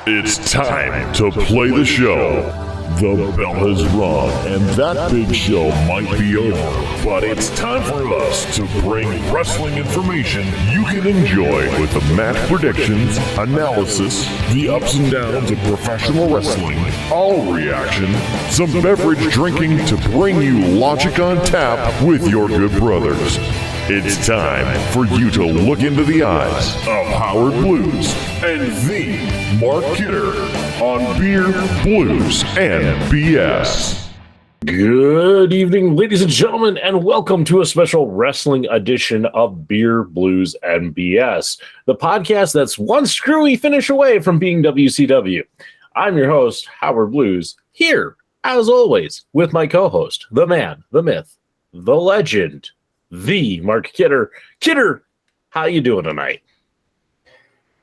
It's time to play the show. The bell has rung, and that big show might be over. But it's time for us to bring wrestling information you can enjoy with the match predictions, analysis, the ups and downs of professional wrestling, all reaction, some beverage drinking to bring you logic on tap with your good brothers. It's time for you to look into the eyes of Howard Blues and the Mark Kidder on Beer, Blues, and BS. Good evening, ladies and gentlemen, and welcome to a special wrestling edition of Beer, Blues, and BS, the podcast that's one screwy finish away from being WCW. I'm your host, Howard Blues, here, as always, with my co-host, the man, the myth, the legend, the Mark Kidder. Kidder, how you doing tonight?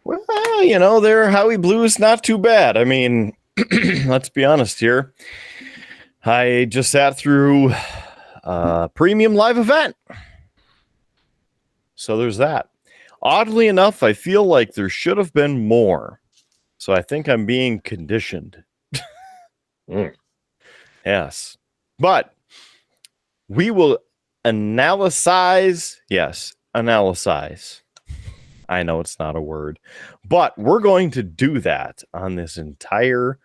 Well, you know, their Howie Blues not too bad. I mean, let's be honest here. I just sat through a premium live event. So there's that. Oddly enough, I feel like there should have been more. So I think I'm being conditioned. Yes. But we will analyze. Yes, analyze. I know it's not a word, but we're going to do that on this entire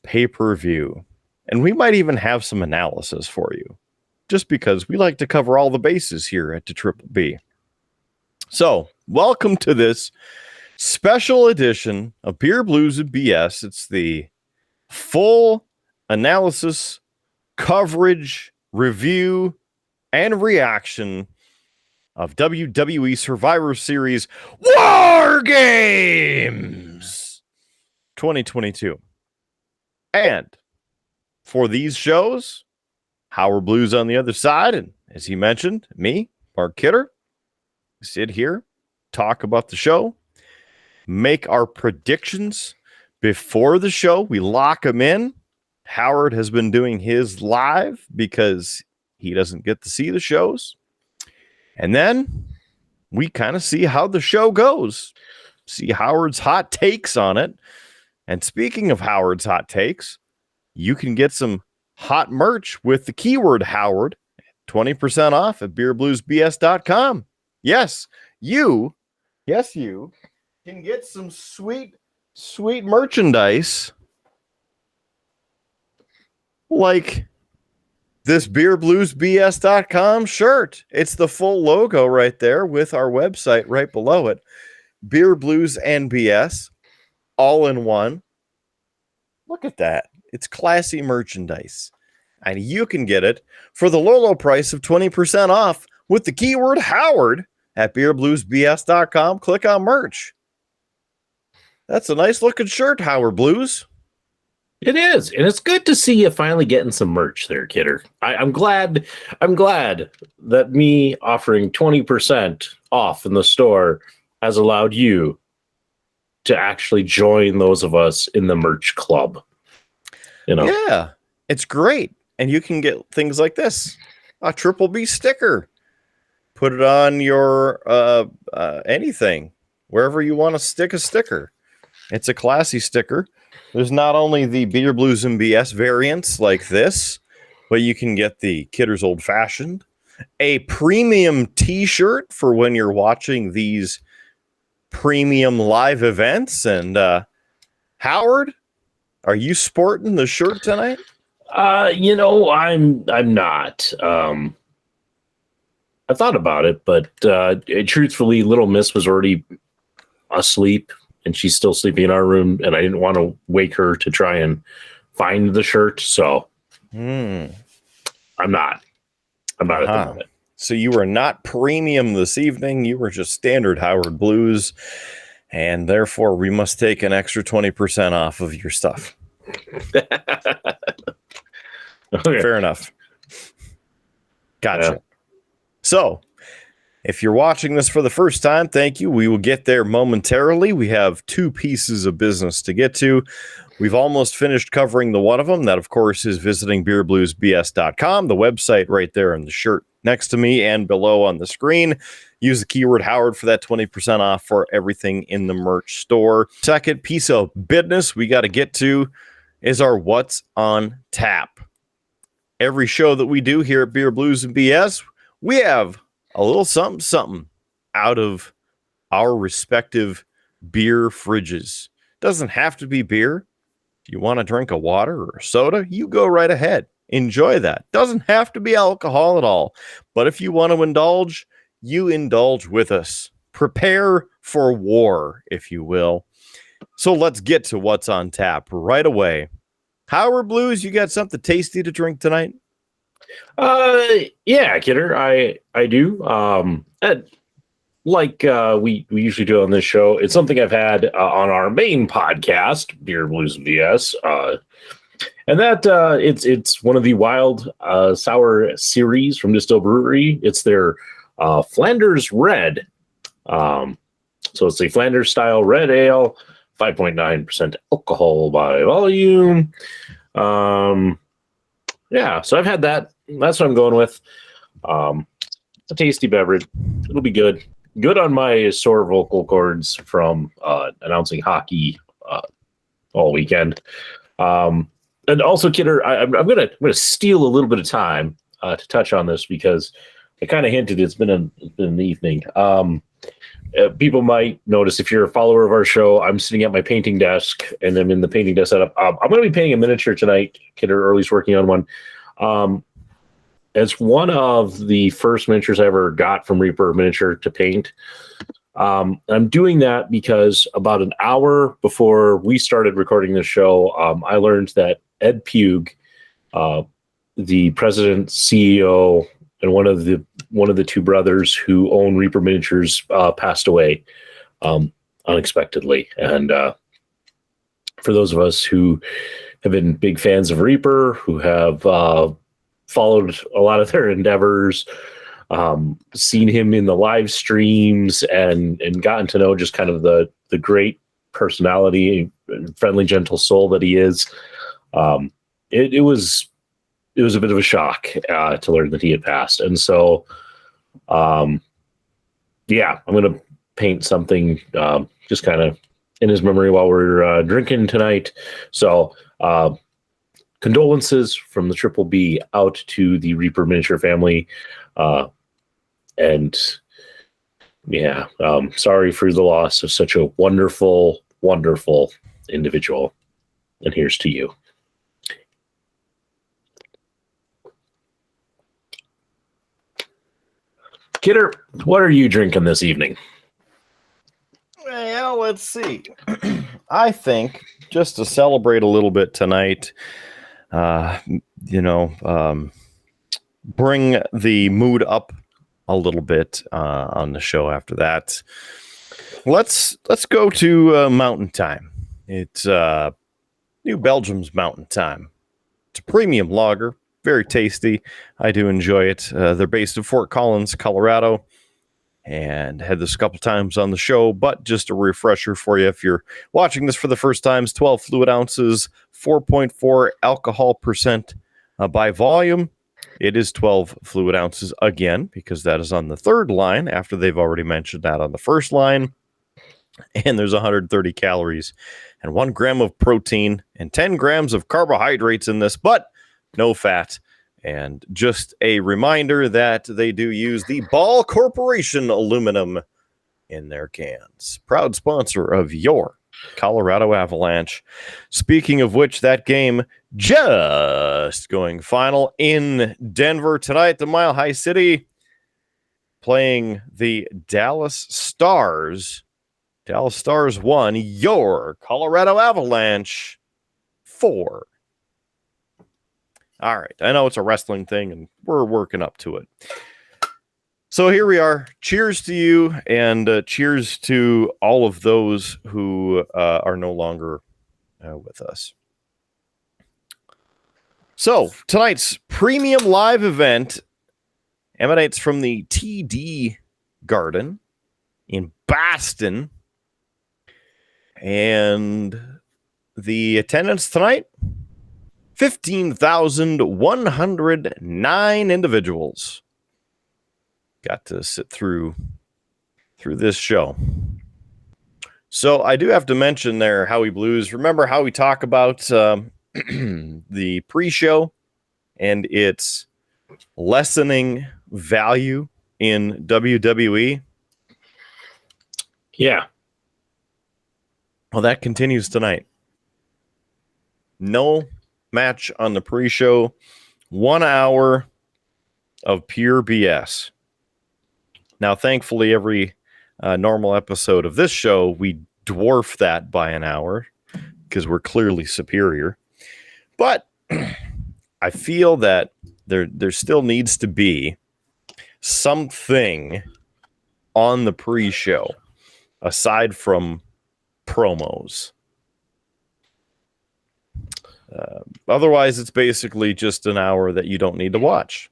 pay-per-view. And we might even have some analysis for you, just because we like to cover all the bases here at the Triple B. So, welcome to this special edition of Beer, Blues, and BS. It's the full analysis, coverage, review, and reaction of WWE Survivor Series Wargames 2022. And for these shows, Howard Blues on the other side, and as he mentioned, me, Mark Kidder, sit here, talk about the show, make our predictions before the show. We lock them in. Howard has been doing his live because he doesn't get to see the shows. And then we kind of see how the show goes, see Howard's hot takes on it. And speaking of Howard's hot takes, you can get some hot merch with the keyword Howard, 20% off at beerbluesbs.com. Yes, you can get some sweet merchandise like this beerbluesbs.com shirt. It's the full logo right there with our website right below it. Beer, Blues, and BS all in one. Look at that. It's classy merchandise. And you can get it for the low price of 20% off with the keyword Howard at beerbluesbs.com. Click on merch. That's a nice looking shirt, Howard Blues. It is, and it's good to see you finally getting some merch there, Kidder. I'm glad that me offering 20% off in the store has allowed you to actually join those of us in the merch club. You know? Yeah, it's great. And you can get things like this, a Triple B sticker. Put it on your anything, wherever you want to stick a sticker. It's a classy sticker. There's not only the Beer, Blues, and BS variants like this, but you can get the Kidder's Old Fashioned, a premium t-shirt for when you're watching these premium live events. And Howard, are you sporting the shirt tonight? You know, I'm not. I thought about it, but truthfully, Little Miss was already asleep. And she's still sleeping in our room, and I didn't want to wake her to try and find the shirt, so I'm not at the moment. So you were not premium this evening. You were just standard Howard Blues, and therefore we must take an extra 20% off of your stuff. Okay. Fair enough. Gotcha. Yeah. So, if you're watching this for the first time, thank you. We will get there momentarily. We have two pieces of business to get to. We've almost finished covering the one of them. That, of course, is visiting beerbluesbs.com, the website right there in the shirt next to me and below on the screen. Use the keyword Howard for that 20% off for everything in the merch store. Second piece of business we got to get to is our What's on Tap. Every show that we do here at Beer Blues and BS, we have a little something out of our respective beer fridges. Doesn't have to be beer. If you want to drink a water or a soda, you go right ahead. Enjoy that. Doesn't have to be alcohol at all. But if you want to indulge, you indulge with us. Prepare for war, if you will. So let's get to what's on tap right away. Howard Blues, you got something tasty to drink tonight? Yeah, Kidder, I do. Like we usually do on this show, it's something I've had on our main podcast, Beer Blues and BS, and that it's one of the wild sour series from Distill Brewery. It's their Flanders Red, so it's a Flanders style red ale, 5.9% alcohol by volume. Yeah, so I've had that. That's what I'm going with. It's a tasty beverage. It'll be good. Good on my sore vocal cords from announcing hockey all weekend. And also, Kidder, I'm gonna steal a little bit of time to touch on this because I kind of hinted it's been an evening. People might notice if you're a follower of our show, I'm sitting at my painting desk and I'm in the painting desk setup. I'm going to be painting a miniature tonight. Kidder Early's working on one. It's one of the first miniatures I ever got from Reaper Miniature to paint. I'm doing that because about an hour before we started recording this show, I learned that Ed Pugh, the president, CEO, and one of the two brothers who own Reaper Miniatures, passed away unexpectedly. And for those of us who have been big fans of Reaper, who have followed a lot of their endeavors, seen him in the live streams, and gotten to know just kind of the great personality and friendly, gentle soul that he is, it was a bit of a shock to learn that he had passed. And so, yeah, I'm going to paint something just kind of in his memory while we're drinking tonight. So, condolences from the Triple B out to the Reaper Miniature family. And yeah, sorry for the loss of such a wonderful, wonderful individual. And here's to you. Kidder, what are you drinking this evening? Well, let's see. I think just to celebrate a little bit tonight, bring the mood up a little bit on the show after that. Let's go to Mountain Time. It's New Belgium's Mountain Time. It's a premium lager, very tasty. I do enjoy it. They're based in Fort Collins, Colorado, and had this a couple times on the show, but just a refresher for you if you're watching this for the first time. It's 12 fluid ounces, 4.4 alcohol percent by volume. It is 12 fluid ounces again, because that is on the third line after they've already mentioned that on the first line. And there's 130 calories and 1 gram of protein and 10 grams of carbohydrates in this, but no fat. And just a reminder that they do use the Ball Corporation aluminum in their cans. Proud sponsor of your Colorado Avalanche. Speaking of which, that game just going final in Denver tonight, the Mile High City, playing the Dallas Stars. Dallas Stars 1, your Colorado Avalanche 4. All right, I know it's a wrestling thing, and we're working up to it. So here we are. Cheers to you, and cheers to all of those who are no longer with us. So tonight's premium live event emanates from the TD Garden in Boston, and the attendance tonight, 15,109 individuals. got to sit through this show. So I do have to mention there Howie Blues. Remember how we talk about the pre-show and its lessening value in WWE? Yeah. Well, that continues tonight. No match on the pre-show. 1 hour of pure BS. Now, thankfully, every normal episode of this show, we dwarf that by an hour because we're clearly superior. But I feel that there still needs to be something on the pre-show aside from promos. Otherwise, it's basically just an hour that you don't need to watch.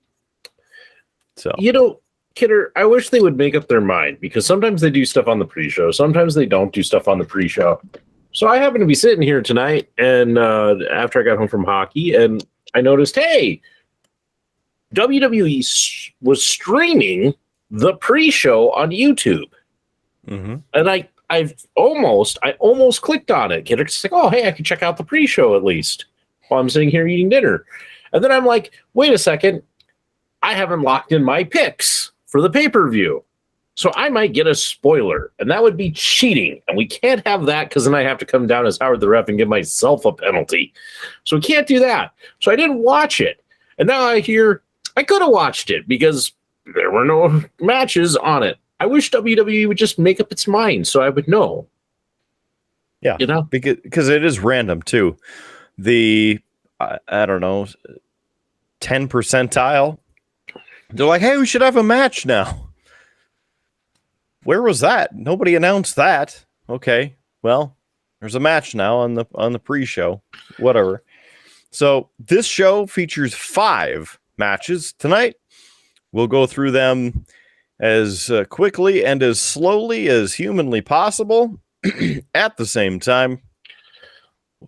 So, Kidder, I wish they would make up their mind, because sometimes they do stuff on the pre-show, sometimes they don't do stuff on the pre-show. So I happen to be sitting here tonight, and after I got home from hockey, and I noticed, hey, WWE was streaming the pre-show on YouTube, and I almost clicked on it. Kidder's like, oh, hey, I can check out the pre-show at least while I'm sitting here eating dinner, and then I'm like, wait a second, I haven't locked in my picks for the pay-per-view. So I might get a spoiler, and that would be cheating. And we can't have that, because then I have to come down as Howard the Ref and give myself a penalty. So we can't do that. So I didn't watch it. And now I hear I could have watched it because there were no matches on it. I wish WWE would just make up its mind so I would know. Yeah, because it is random too. The I don't know, 10 percentile. They're like, hey, we should have a match now. Where was that? Nobody announced that. Okay, well, there's a match now on the pre-show. Whatever. So this show features 5 matches tonight. We'll go through them as quickly and as slowly as humanly possible at the same time.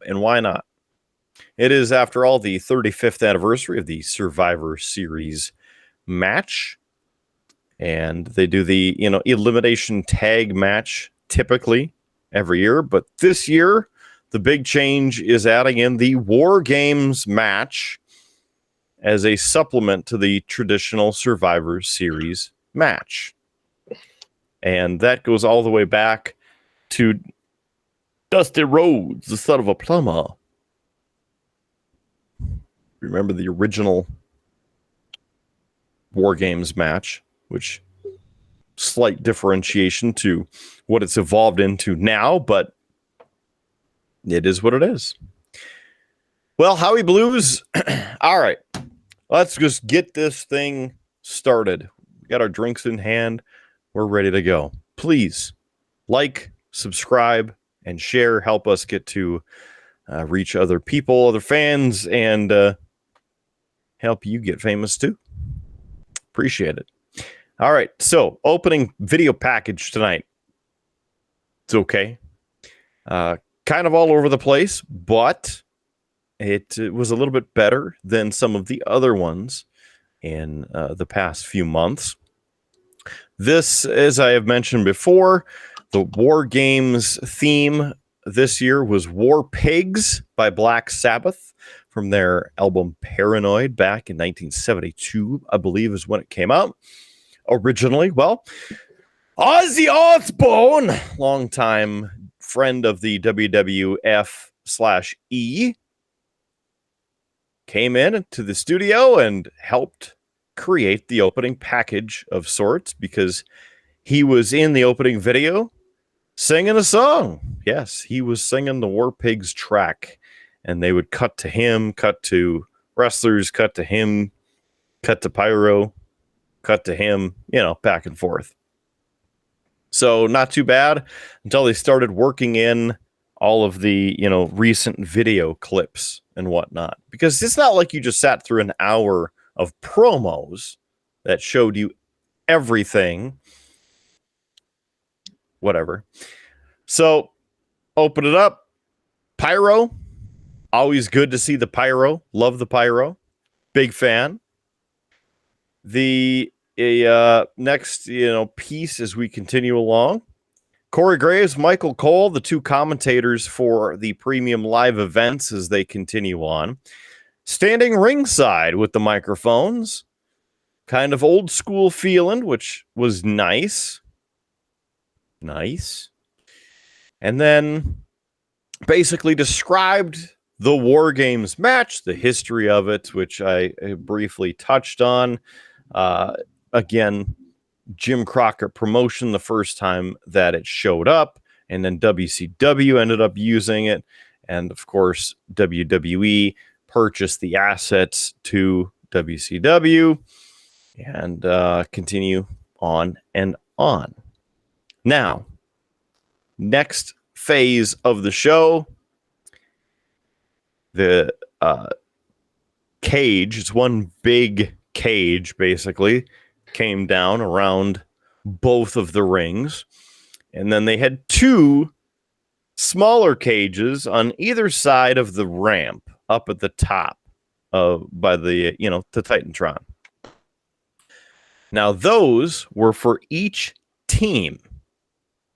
And why not? It is, after all, the 35th anniversary of the Survivor Series match. And they do the, elimination tag match typically every year. But this year, the big change is adding in the Wargames match as a supplement to the traditional Survivor Series match. And that goes all the way back to Dusty Rhodes, the son of a plumber. Remember the original Wargames match, which slight differentiation to what it's evolved into now, but it is what it is. Well, Howie Blues, all right, let's just get this thing started. We got our drinks in hand. We're ready to go. Please like, subscribe, and share. Help us get to reach other people, other fans, and help you get famous too. Appreciate it. All right, so opening video package tonight. It's okay. Kind of all over the place, but it was a little bit better than some of the other ones in the past few months. This, as I have mentioned before, the War Games theme this year was War Pigs by Black Sabbath from their album Paranoid back in 1972, I believe is when it came out. Originally, well, Ozzy Osbourne, longtime friend of the WWF/E, came in to the studio and helped create the opening package of sorts, because he was in the opening video singing a song. Yes, he was singing the War Pigs track, and they would cut to him, cut to wrestlers, cut to him, cut to Pyro, cut to him, back and forth. So not too bad until they started working in all of the, recent video clips and whatnot. Because it's not like you just sat through an hour of promos that showed you everything. Whatever. So open it up. Pyro. Always good to see the Pyro. Love the Pyro. Big fan. The a next piece as we continue along. Corey Graves, Michael Cole, the two commentators for the premium live events as they continue on, standing ringside with the microphones, kind of old school feeling, which was nice. And then basically described the Wargames match, the history of it, which I briefly touched on. Again, Jim Crockett promotion the first time that it showed up, and then WCW ended up using it. And of course, WWE purchased the assets to WCW and continue on and on. Now, next phase of the show, the cage, it's one big cage basically, came down around both of the rings, and then they had two smaller cages on either side of the ramp up at the top by the the Titantron. Now those were for each team.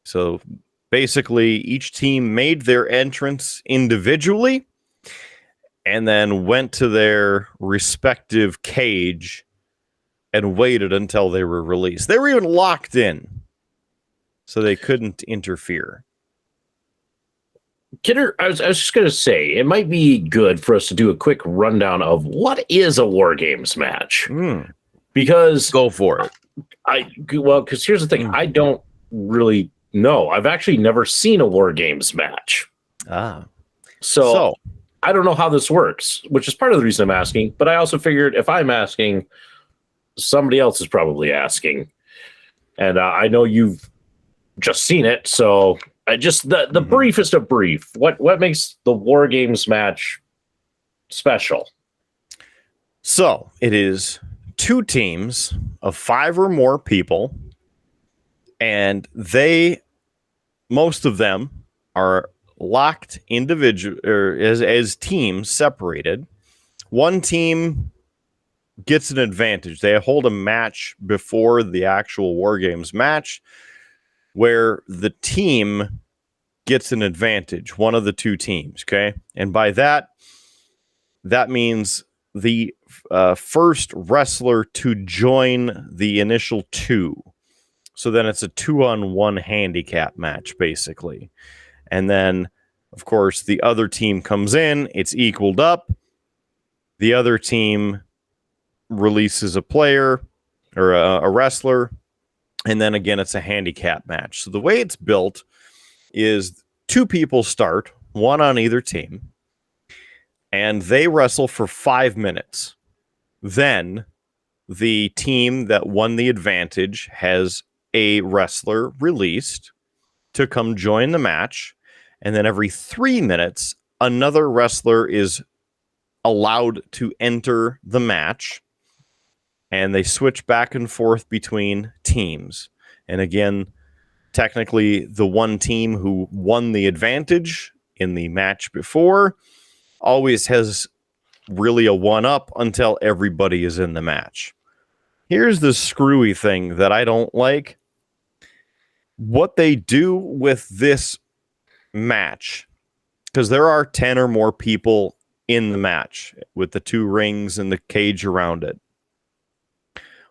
So basically each team made their entrance individually and then went to their respective cage and waited until they were released. They were even locked in, so they couldn't interfere. Kidder, I was just going to say, it might be good for us to do a quick rundown of what is a Wargames match. Because... Go for it. Because here's the thing. I don't really know. I've actually never seen a Wargames match. So I don't know how this works, which is part of the reason I'm asking. But I also figured if I'm asking, somebody else is probably asking. And I know you've just seen it, so I just the briefest of brief. What makes the Wargames match special? So it is two teams of 5 or more people, and most of them are locked individual or as teams separated. One team gets an advantage. They hold a match before the actual Wargames match where the team gets an advantage, one of the two teams, okay? And by that means the first wrestler to join the initial two. So then it's a 2-on-1 handicap match, basically. And then, of course, the other team comes in, it's equaled up. The other team releases a player or a wrestler, and then again it's a handicap match. So the way it's built is 2 people start, one on either team, and they wrestle for 5 minutes. Then the team that won the advantage has a wrestler released to come join the match, and then every 3 minutes another wrestler is allowed to enter the match, and they switch back and forth between teams. And again, technically the one team who won the advantage in the match before always has really a one-up until everybody is in the match. Here's the screwy thing that I don't like. What they do with this match, because there are 10 or more people in the match with the 2 rings and the cage around it.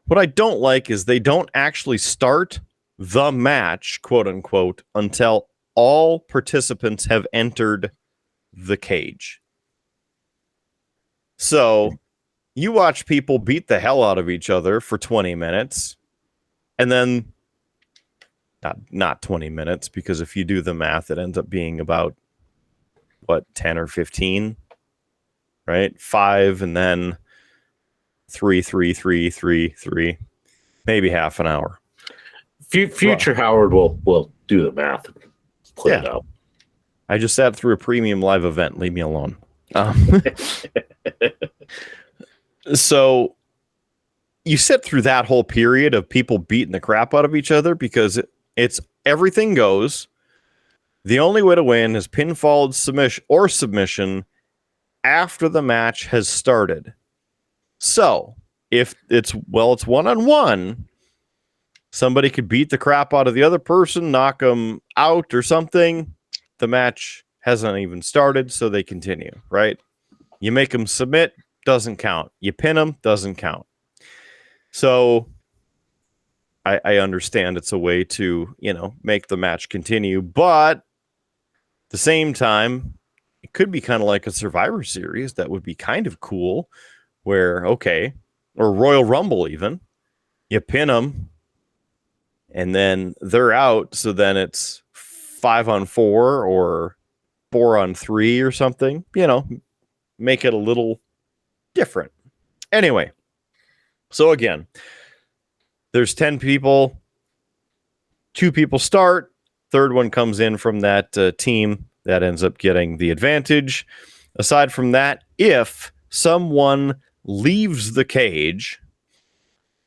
What I don't like is they don't actually start the match, quote unquote, until all participants have entered the cage. So you watch people beat the hell out of each other for 20 minutes, and then not 20 minutes, because if you do the math, it ends up being about 10 or 15, right? 5 and then 3, maybe half an hour. Future Howard will do the math and put it out. I just sat through a premium live event. Leave me alone. So you sit through that whole period of people beating the crap out of each other because it's everything goes. The only way to win is pinfall, submission after the match has started. So if it's one-on-one, somebody could beat the crap out of the other person, knock them out or something. The match hasn't even started, so they continue, right? You make them submit, doesn't count. You pin them, doesn't count. So I understand it's a way to, make the match continue, but at the same time, it could be kind of like a Survivor Series. That would be kind of cool where, okay, or Royal Rumble even, you pin them and then they're out. So then it's 5-on-4 or 4-on-3 or something, make it a little different. Anyway, so again, there's 10 people, 2 people start, third one comes in from that team that ends up getting the advantage. Aside from that, if someone leaves the cage,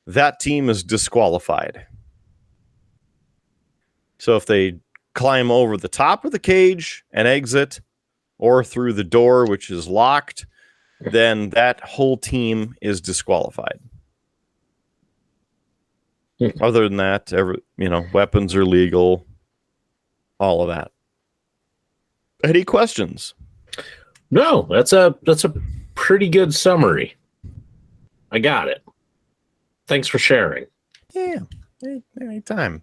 that team is disqualified. So if they climb over the top of the cage and exit, or through the door, which is locked, then that whole team is disqualified. Other than that, weapons are legal, all of that. Any questions? No, that's a pretty good summary. I got it. Thanks for sharing. Yeah, anytime.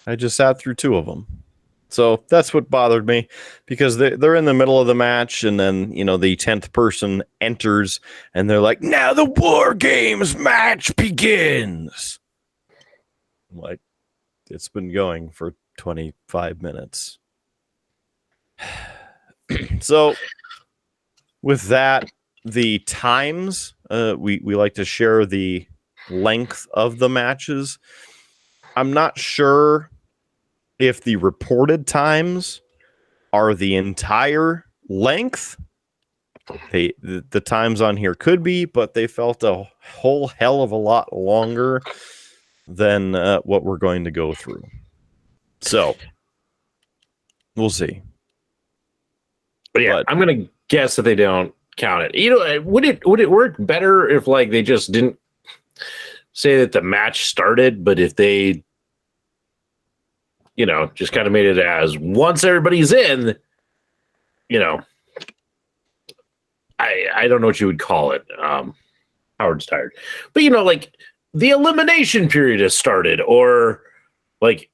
I just sat through 2 of them. So that's what bothered me, because they're in the middle of the match, and then, the 10th person enters, and they're like, now the Wargames match begins. I'm like, it's been going for 25 minutes. So with that, the times, we like to share the length of the matches. I'm not sure if the reported times are the entire length. The times on here could be, but they felt a whole hell of a lot longer than what we're going to go through. So we'll see. But I'm going to guess that they don't count it. Would it work better if they just didn't say that the match started, but if they just kind of made it as once everybody's in, I don't know what you would call it. Howard's tired, but the elimination period has started, or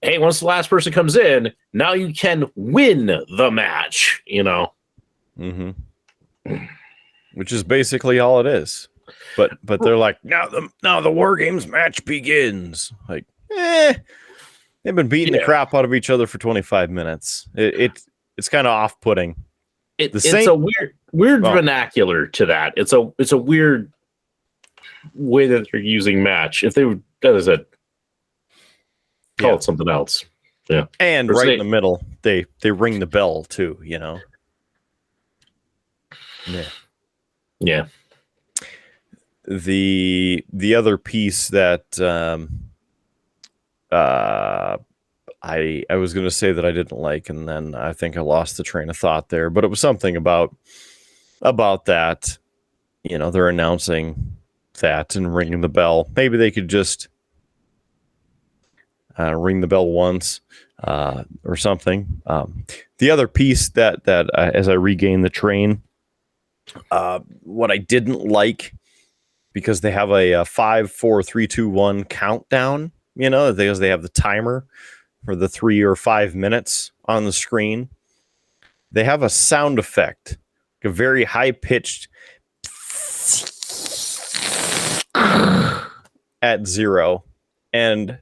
hey, once the last person comes in, now you can win the match, Mm-hmm. Which is basically all it is. But they're like, now the Wargames match begins. They've been beating the crap out of each other for 25 minutes. It's kind of off-putting. It's a weird vernacular to that. It's a weird way that they're using match. If they would, as I said, call it something else. Yeah. And right in the middle, they ring the bell too, Yeah. Yeah. The other piece that I was going to say that I didn't like, and then I think I lost the train of thought there, but it was something about that, they're announcing that and ringing the bell. Maybe they could just ring the bell once or something. The other piece that as I regain the train, what I didn't like, because they have a 5, 4, 3, 2, 1 countdown, because they have the timer for the 3 or 5 minutes on the screen. They have a sound effect, a very high pitched at 0, and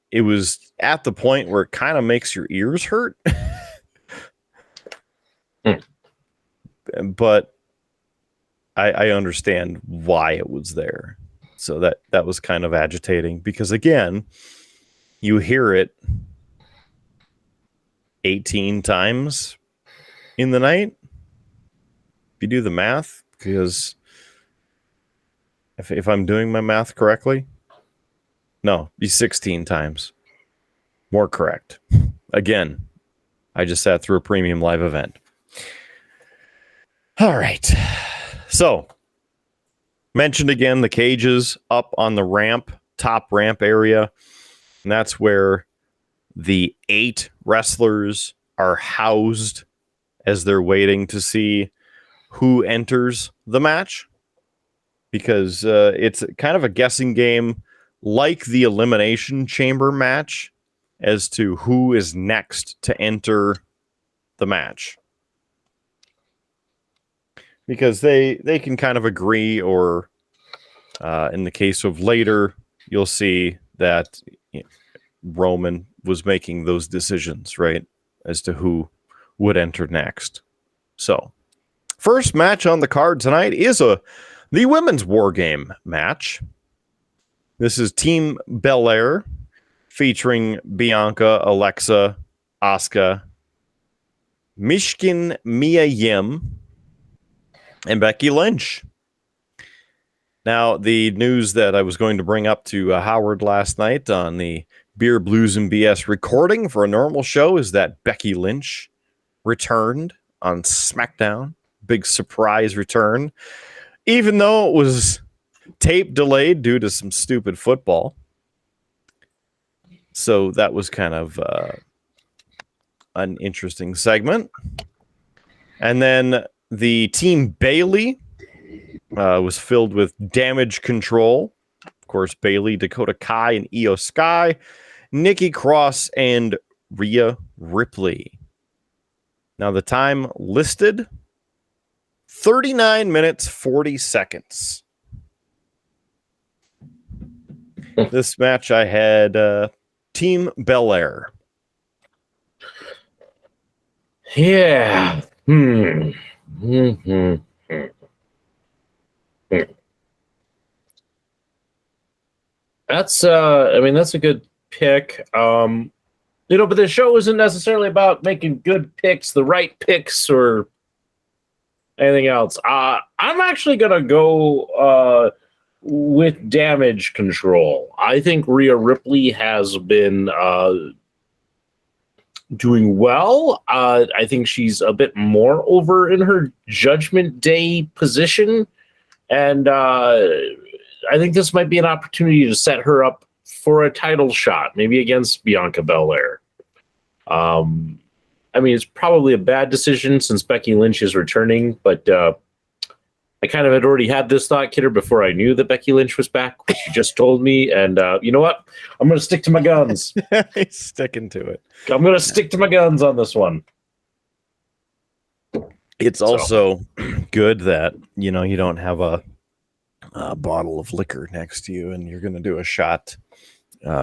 it was at the point where it kind of makes your ears hurt. But I understand why it was there. So that was kind of agitating, because again, you hear it 18 times in the night. If you do the math, because if I'm doing my math correctly, no, be 16 times. More correct. Again, I just sat through a premium live event. All right. So Mentioned again, the cages up on the ramp, top ramp area. And that's where the 8 wrestlers are housed as they're waiting to see who enters the match. Because it's kind of a guessing game like the Elimination Chamber match as to who is next to enter the match. Because they can kind of agree, or in the case of later, you'll see that Roman was making those decisions, right, as to who would enter next. So, first match on the card tonight is the women's war game match. This is Team Belair featuring Bianca, Alexa, Asuka, Mishkin, Mia Yim, and Becky Lynch. Now, the news that I was going to bring up to Howard last night on the Beer, Blues, and BS recording for a normal show is that Becky Lynch returned on SmackDown. Big surprise return. Even though it was tape delayed due to some stupid football. So that was kind of an interesting segment. And then the Team Bayley was filled with Damage Control. Of course, Bayley, Dakota Kai, and Io Sky, Nikki Cross, and Rhea Ripley. Now, the time listed, 39 minutes, 40 seconds. This match, I had Team Belair. Yeah. That's that's a good pick. But the show isn't necessarily about making good picks, the right picks, or anything else. I'm actually gonna go with Damage Control. I think Rhea Ripley has been doing well. I think she's a bit more over in her Judgment Day position, and I think this might be an opportunity to set her up for a title shot, maybe against Bianca Belair. It's probably a bad decision since Becky Lynch is returning, but I kind of had already had this thought, Kidder, before I knew that Becky Lynch was back, which you just told me. And you know what? I'm going to stick to my guns. He's sticking to it. I'm going to stick to my guns on this one. It's also good that, you don't have a bottle of liquor next to you and you're going to do a shot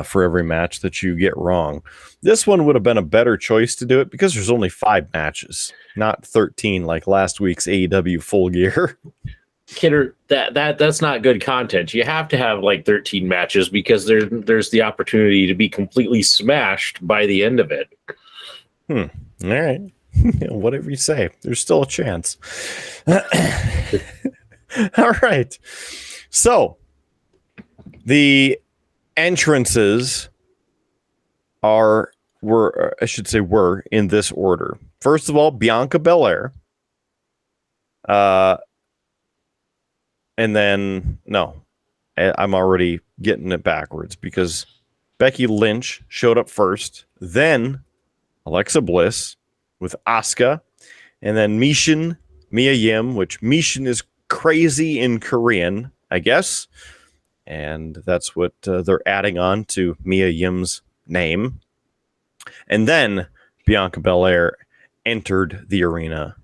for every match that you get wrong. This one would have been a better choice to do it because there's only 5 matches, not 13 like last week's AEW Full Gear. Kidder, that's not good content. You have to have like 13 matches because there's the opportunity to be completely smashed by the end of it. All right. Whatever you say. There's still a chance. All right. So the entrances were in this order. First of all, Bianca Belair. And then, no, I'm already getting it backwards because Becky Lynch showed up first, then Alexa Bliss with Asuka, and then Mia Yim, which Mishin is crazy in Korean, I guess. And that's what they're adding on to Mia Yim's name. And then Bianca Belair entered the arena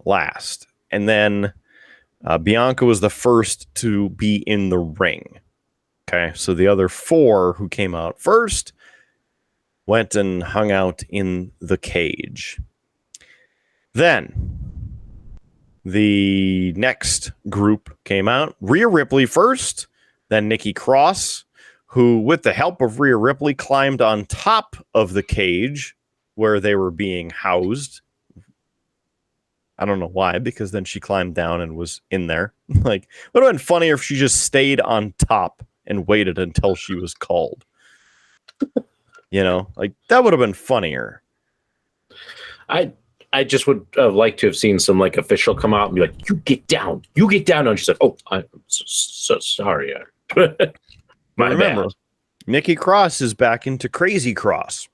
last. And then Bianca was the first to be in the ring. Okay, so the other 4 who came out first went and hung out in the cage. Then the next group came out. Rhea Ripley first, then Nikki Cross, who, with the help of Rhea Ripley, climbed on top of the cage where they were being housed. I don't know why, because then she climbed down and was in there. Like, it would have been funnier if she just stayed on top and waited until she was called. Like that would have been funnier. I I just would have liked to have seen some like official come out and be like, you get down. And she's like, oh, I'm so sorry. Remember, bad. Nikki Cross is back into Crazy Cross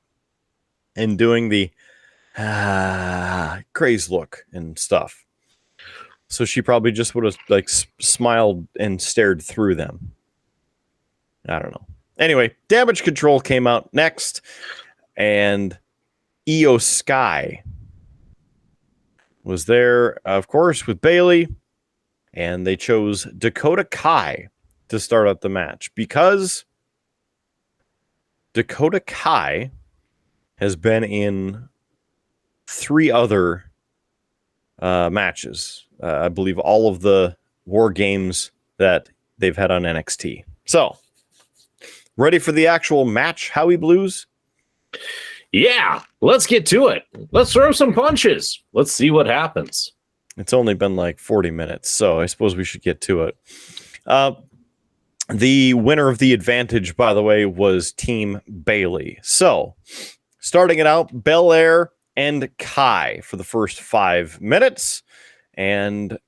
and doing the craze look and stuff. So she probably just would have like smiled and stared through them. I don't know. Anyway, Damage Control came out next, and Io Sky was there, of course, with Bayley, and they chose Dakota Kai to start out the match because Dakota Kai has been in 3 other matches. I believe all of the War Games that they've had on NXT. So, ready for the actual match, Howie Blues? Yeah, let's get to it. Let's throw some punches. Let's see what happens. It's only been like 40 minutes, so I suppose we should get to it. The winner of the advantage, by the way, was Team Bayley. So, starting it out, Belair and Kai for the first 5 minutes. And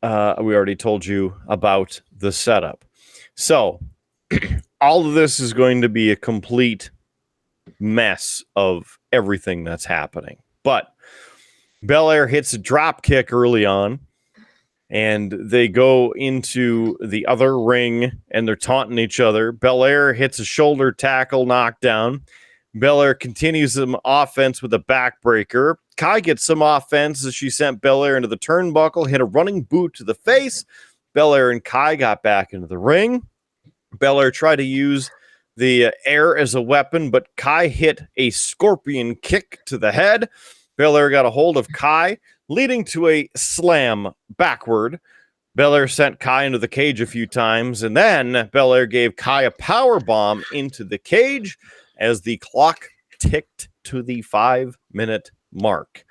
we already told you about the setup. So, all of this is going to be a complete mess of everything that's happening. But Belair hits a drop kick early on, and they go into the other ring, and they're taunting each other. Belair hits a shoulder tackle knockdown. Belair continues some offense with a backbreaker. Kai gets some offense as she sent Belair into the turnbuckle, hit a running boot to the face. Belair and Kai got back into the ring. Belair tried to use the air as a weapon, but Kai hit a scorpion kick to the head. Belair got a hold of Kai, leading to a slam backward. Belair sent Kai into the cage a few times, and then Belair gave Kai a power bomb into the cage as the clock ticked to the 5-minute mark.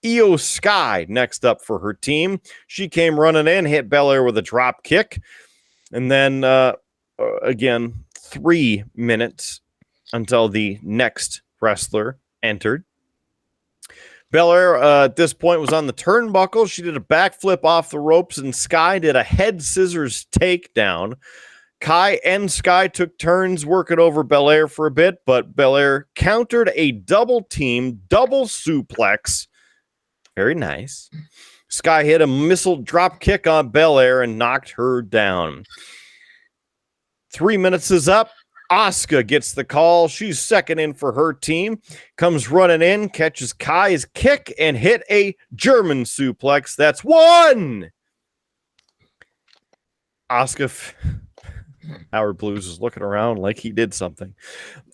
Io Sky next up for her team. She came running in, hit Belair with a drop kick, and then again 3 minutes until the next wrestler entered. Belair at this point was on the turnbuckle. She did a backflip off the ropes, and Sky did a head scissors takedown. Kai and Sky took turns working over Belair for a bit, but Belair countered a double team, double suplex. Very nice. Sky hit a missile drop kick on Belair and knocked her down. 3 minutes is up. Asuka gets the call. She's second in for her team. Comes running in, catches Kai's kick, and hit a German suplex. That's 1. Asuka... Howard Blues is looking around like he did something.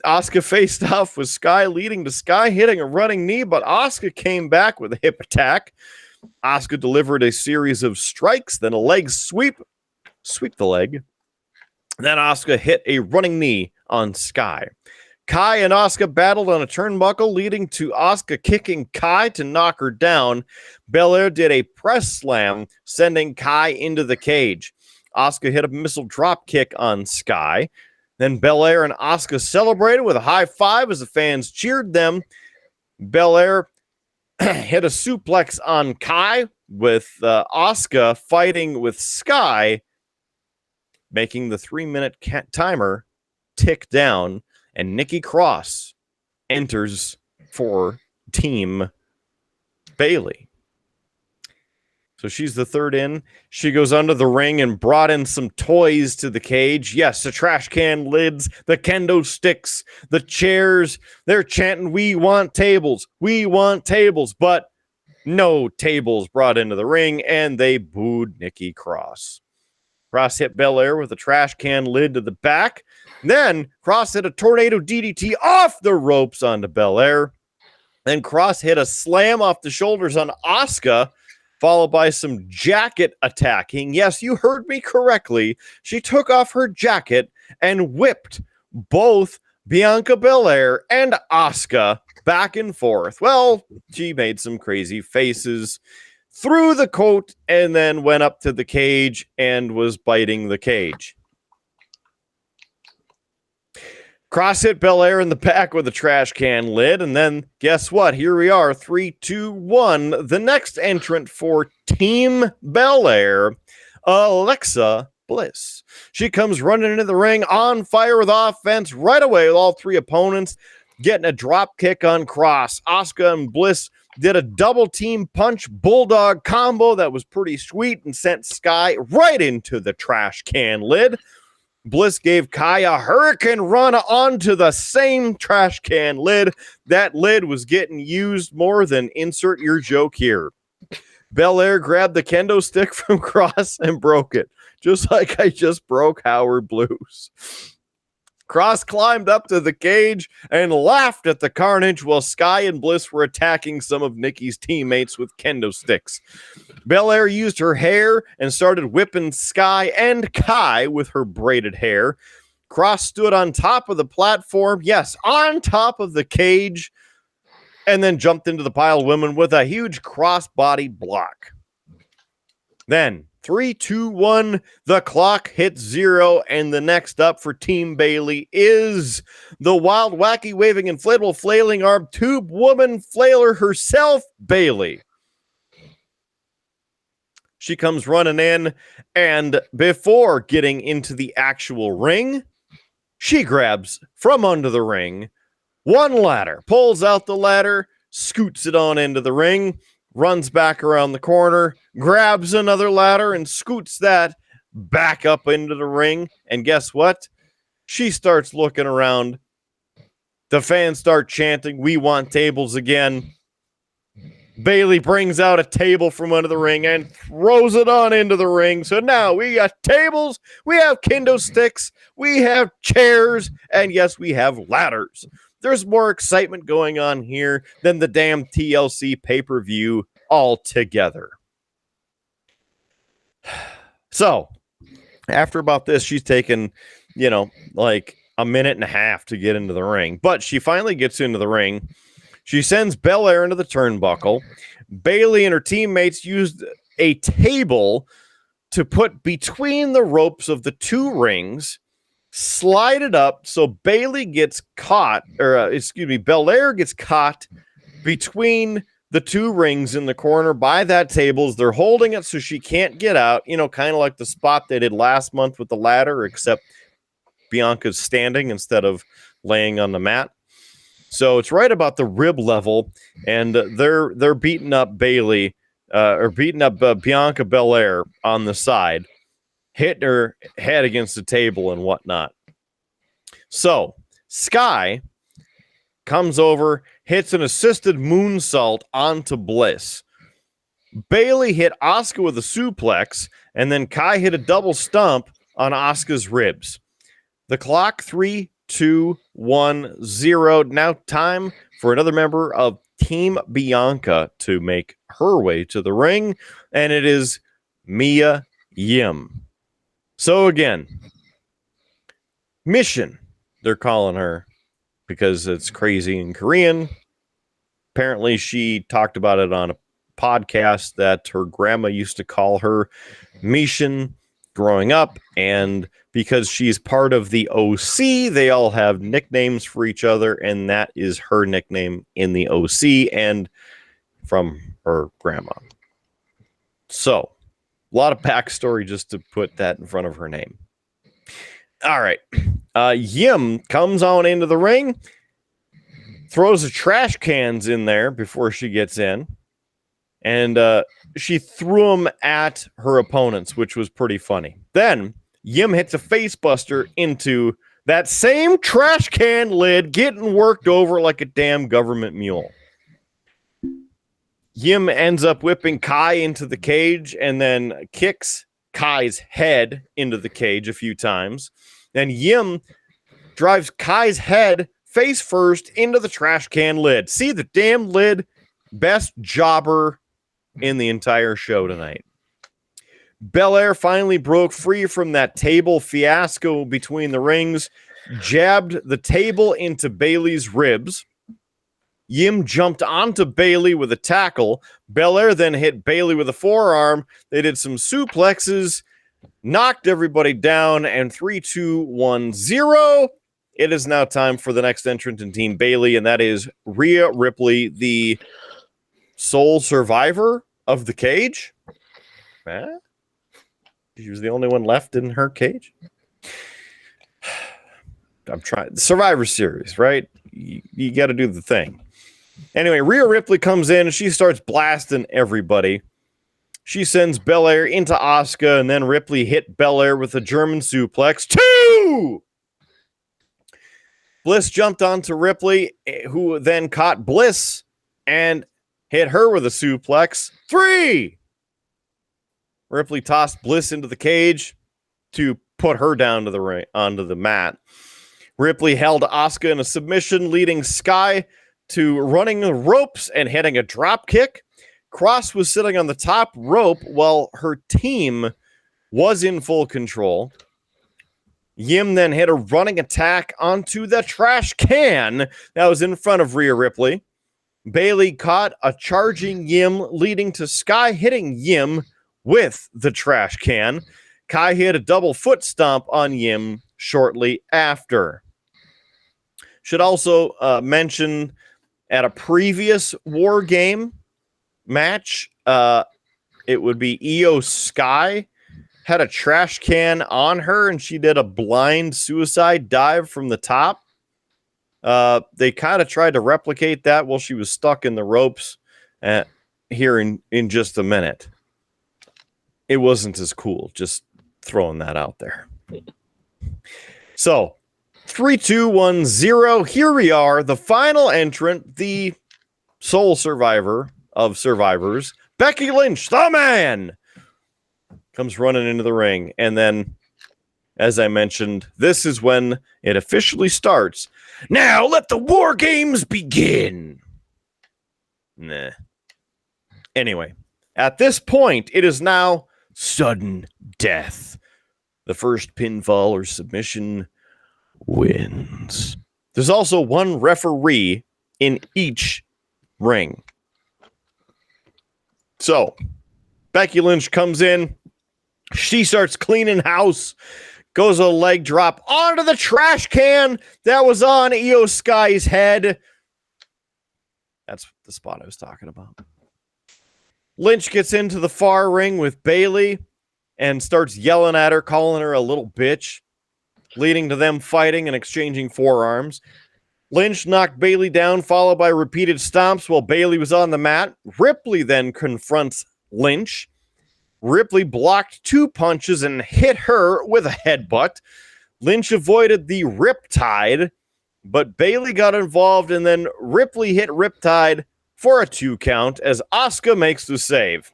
Asuka faced off with Sky, leading to Sky hitting a running knee, but Asuka came back with a hip attack. Asuka delivered a series of strikes, then a leg sweep the leg. Then Asuka hit a running knee on Sky. Kai and Asuka battled on a turnbuckle, leading to Asuka kicking Kai to knock her down. Belair did a press slam, sending Kai into the cage. Asuka hit a missile drop kick on Sky. Then Belair and Asuka celebrated with a high five as the fans cheered them. Belair hit a suplex on Kai with Asuka fighting with Sky, making the 3-minute timer tick down, and Nikki Cross enters for Team Bayley. So she's the third in. She goes under the ring and brought in some toys to the cage. Yes, the trash can lids, the kendo sticks, the chairs. They're chanting, "We want tables. We want tables." But no tables brought into the ring, and they booed Nikki Cross. Cross hit Belair with a trash can lid to the back. Then Cross hit a tornado DDT off the ropes onto Belair. Then Cross hit a slam off the shoulders on Asuka, followed by some jacket attacking. Yes, you heard me correctly. She took off her jacket and whipped both Bianca Belair and Asuka back and forth. Well, she made some crazy faces, threw the coat, and then went up to the cage and was biting the cage. Cross hit Belair in the back with a trash can lid. And then guess what? Here we are, 3, 2, 1. The next entrant for Team Belair, Alexa Bliss. She comes running into the ring on fire with offense right away with all three opponents, getting a drop kick on Cross. Asuka and Bliss did a double team punch bulldog combo that was pretty sweet and sent Sky right into the trash can lid. Bliss gave Kai a hurricane run onto the same trash can lid. That lid was getting used more than insert your joke here. Belair grabbed the kendo stick from Cross and broke it, just like I just broke Howard Blues. Cross climbed up to the cage and laughed at the carnage while Sky and Bliss were attacking some of Nikki's teammates with kendo sticks. Belair used her hair and started whipping Sky and Kai with her braided hair. Cross stood on top of the platform, yes, on top of the cage, and then jumped into the pile of women with a huge cross-body block. Then 3, 2, 1, the clock hits 0, and the next up for Team Bayley is the wild, wacky, waving, inflatable, flailing arm tube woman flailer herself, Bayley. She comes running in, and before getting into the actual ring, she grabs from under the ring one ladder, pulls out the ladder, scoots it on into the ring, runs back around the corner, grabs another ladder and scoots that back up into the ring. And guess what? She starts looking around. The fans start chanting, "We want tables again." Bayley brings out a table from under the ring and throws it on into the ring. So now we got tables, we have kendo sticks, we have chairs, and yes, we have ladders. There's more excitement going on here than the damn TLC pay-per-view altogether. So, after about this, she's taken, like a minute and a half to get into the ring. But she finally gets into the ring. She sends Belair into the turnbuckle. Bayley and her teammates used a table to put between the ropes of the two rings, slide it up so Bayley gets caught, Belair gets caught between the two rings in the corner by that table. They're holding it so she can't get out, kind of like the spot they did last month with the ladder, except Bianca's standing instead of laying on the mat. So it's right about the rib level, and they're beating up Bayley, Bianca Belair on the side, hitting her head against the table and whatnot. So Sky comes over, hits an assisted moonsault onto Bliss. Bayley hit Asuka with a suplex, and then Kai hit a double stomp on Asuka's ribs. The clock, 3, 2, 1, 0. Now time for another member of Team Bianca to make her way to the ring, and it is Mia Yim. So again, Mission, they're calling her because it's crazy in Korean. Apparently she talked about it on a podcast that her grandma used to call her Mission growing up, and because she's part of the OC, they all have nicknames for each other, and that is her nickname in the OC and from her grandma. So, a lot of backstory just to put that in front of her name. All right. Yim comes on into the ring, throws the trash cans in there before she gets in, and she threw them at her opponents, which was pretty funny. Then Yim hits a face buster into that same trash can lid, getting worked over like a damn government mule. Yim ends up whipping Kai into the cage and then kicks Kai's head into the cage a few times. Then Yim drives Kai's head face first into the trash can lid. See the damn lid? Best jobber in the entire show tonight. Belair finally broke free from that table fiasco between the rings, jabbed the table into Bayley's ribs. Yim jumped onto Bayley with a tackle. Belair then hit Bayley with a forearm. They did some suplexes, knocked everybody down, and 3, 2, 1, 0. it is now time for the next entrant in Team Bayley, and that is Rhea Ripley, the sole survivor of the cage. She was the only one left in her cage. I'm trying. Survivor Series, right? You got to do the thing. Anyway, Rhea Ripley comes in and she starts blasting everybody. She sends Belair into Asuka, and then Ripley hit Belair with a German suplex. 2! Bliss jumped onto Ripley, who then caught Bliss and hit her with a suplex. 3! Ripley tossed Bliss into the cage to put her down to the ring, onto the mat. Ripley held Asuka in a submission, leading Sky to running the ropes and hitting a drop kick. Cross was sitting on the top rope while her team was in full control. Yim then hit a running attack onto the trash can that was in front of Rhea Ripley. Bayley caught a charging Yim, leading to Sky hitting Yim with the trash can. Kai hit a double foot stomp on Yim shortly after. Should also mention at a previous War Game match, it would be Io Sky had a trash can on her and she did a blind suicide dive from the top. They kind of tried to replicate that while she was stuck in the ropes here in just a minute. It wasn't as cool, just throwing that out there. So 3, 2, 1, 0. Here we are, the final entrant, the sole survivor of survivors, Becky Lynch, the man, comes running into the ring. And then, as I mentioned, this is when it officially starts. Now let the War Games begin. Nah. Anyway, at this point, it is now sudden death. The first pinfall or submission wins. There's also one referee in each ring. So, Becky Lynch comes in. She starts cleaning house. Goes a leg drop onto the trash can that was on Io Sky's head. That's the spot I was talking about. Lynch gets into the far ring with Bayley and starts yelling at her, calling her a little bitch, leading to them fighting and exchanging forearms. Lynch knocked Bayley down, followed by repeated stomps while Bayley was on the mat. Ripley then confronts Lynch. Ripley blocked 2 punches and hit her with a headbutt. Lynch avoided the Riptide, but Bayley got involved, and then Ripley hit Riptide for a 2 count as Asuka makes the save.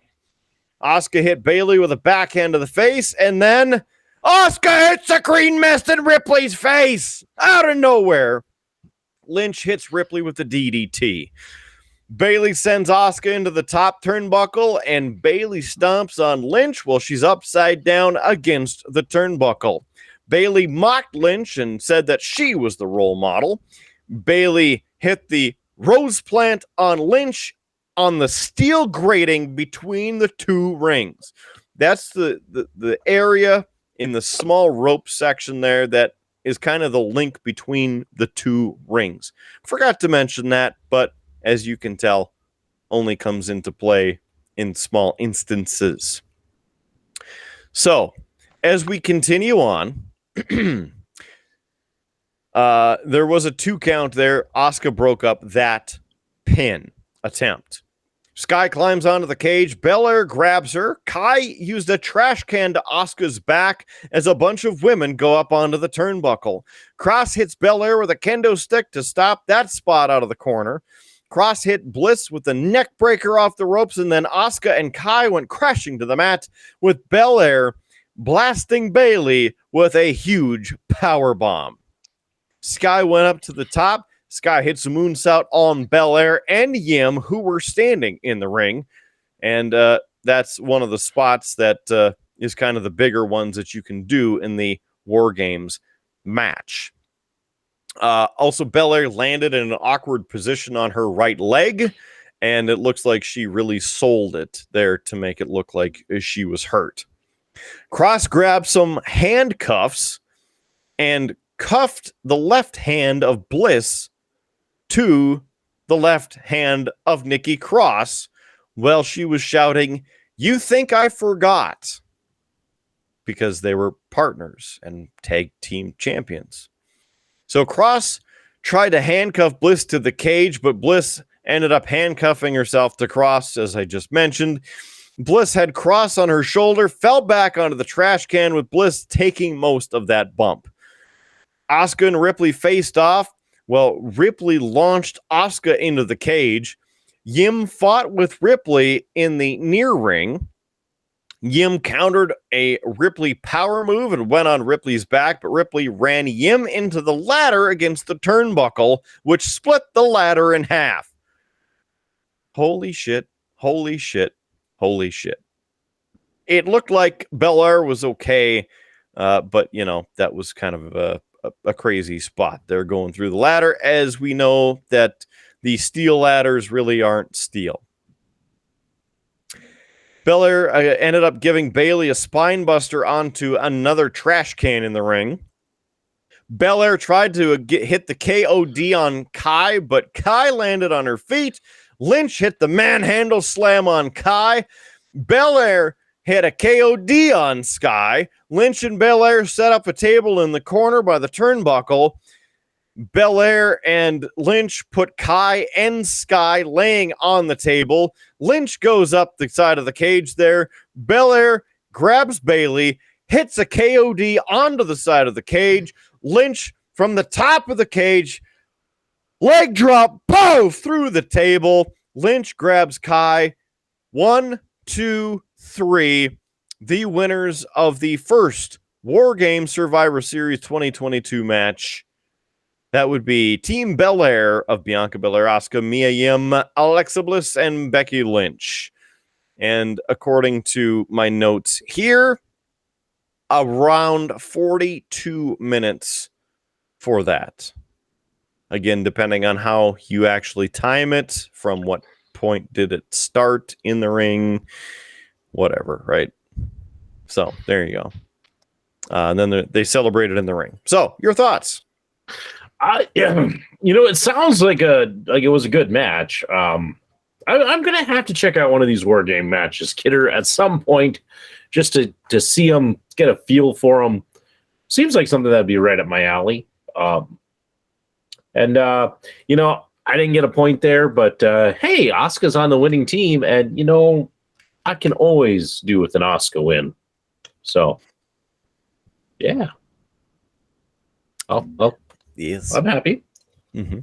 Asuka hit Bayley with a backhand to the face, and then Asuka hits a green mist in Ripley's face out of nowhere. Lynch hits Ripley with the DDT. Bayley sends Asuka into the top turnbuckle, and Bayley stomps on Lynch while she's upside down against the turnbuckle. Bayley mocked Lynch and said that she was the role model. Bayley hit the rose plant on Lynch on the steel grating between the 2 rings. That's the area in the small rope section there that is kind of the link between the 2 rings. Forgot to mention that, but as you can tell, only comes into play in small instances. So, as we continue on, there was a 2 count there. Asuka broke up that pin attempt. Sky climbs onto the cage. Belair grabs her. Kai used a trash can to Asuka's back as a bunch of women go up onto the turnbuckle. Cross hits Belair with a kendo stick to stop that spot out of the corner. Cross hit Bliss with the neck breaker off the ropes, and then Asuka and Kai went crashing to the mat with Belair blasting Bayley with a huge power bomb. Sky went up to the top. Sky hits a moonsault on Belair and Yim, who were standing in the ring. And that's one of the spots that is kind of the bigger ones that you can do in the War Games match. Also, Belair landed in an awkward position on her right leg, and it looks like she really sold it there to make it look like she was hurt. Cross grabbed some handcuffs and cuffed the left hand of Bliss to the left hand of Nikki Cross while she was shouting, "You think I forgot?" Because they were partners and tag team champions. So Cross tried to handcuff Bliss to the cage, but Bliss ended up handcuffing herself to Cross, as I just mentioned. Bliss had Cross on her shoulder, fell back onto the trash can, with Bliss taking most of that bump. Asuka and Ripley faced off. Well, Ripley launched Asuka into the cage. Yim fought with Ripley in the near ring. Yim countered a Ripley power move and went on Ripley's back, but Ripley ran Yim into the ladder against the turnbuckle, which split the ladder in half. Holy shit, holy shit, holy shit. It looked like Belair was okay, but, you know, that was kind of a crazy spot. They're going through the ladder, as we know that the steel ladders really aren't steel. Belair ended up giving Bayley a spine buster onto another trash can in the ring. Belair tried to hit the KOD on Kai, but Kai landed on her feet. Lynch hit the manhandle slam on Kai. Belair hit a KOD on Sky. Lynch and Belair set up a table in the corner by the turnbuckle. Belair and Lynch put Kai and Sky laying on the table. Lynch goes up the side of the cage there. Belair grabs Bayley, hits a KOD onto the side of the cage. Lynch from the top of the cage, leg drop, poof, through the table. Lynch grabs Kai. 1, 2, 3. The winners of the first Wargames Survivor Series 2022 match. That would be Team Belair of Bianca Belair, Asuka, Mia Yim, Alexa Bliss, and Becky Lynch. And according to my notes here, around 42 minutes for that. Again, depending on how you actually time it, from what point did it start in the ring, whatever, right? So there you go. And then they celebrated in the ring. So your thoughts? Yeah, you know, it sounds like it was a good match. I'm gonna have to check out one of these War Game matches, Kidder, at some point, just to see them, get a feel for them. Seems like something that'd be right up my alley. And you know, I didn't get a point there, but hey, Asuka's on the winning team, and you know, I can always do with an Asuka win. So, yeah. Oh. Yes. I'm happy. Mm-hmm.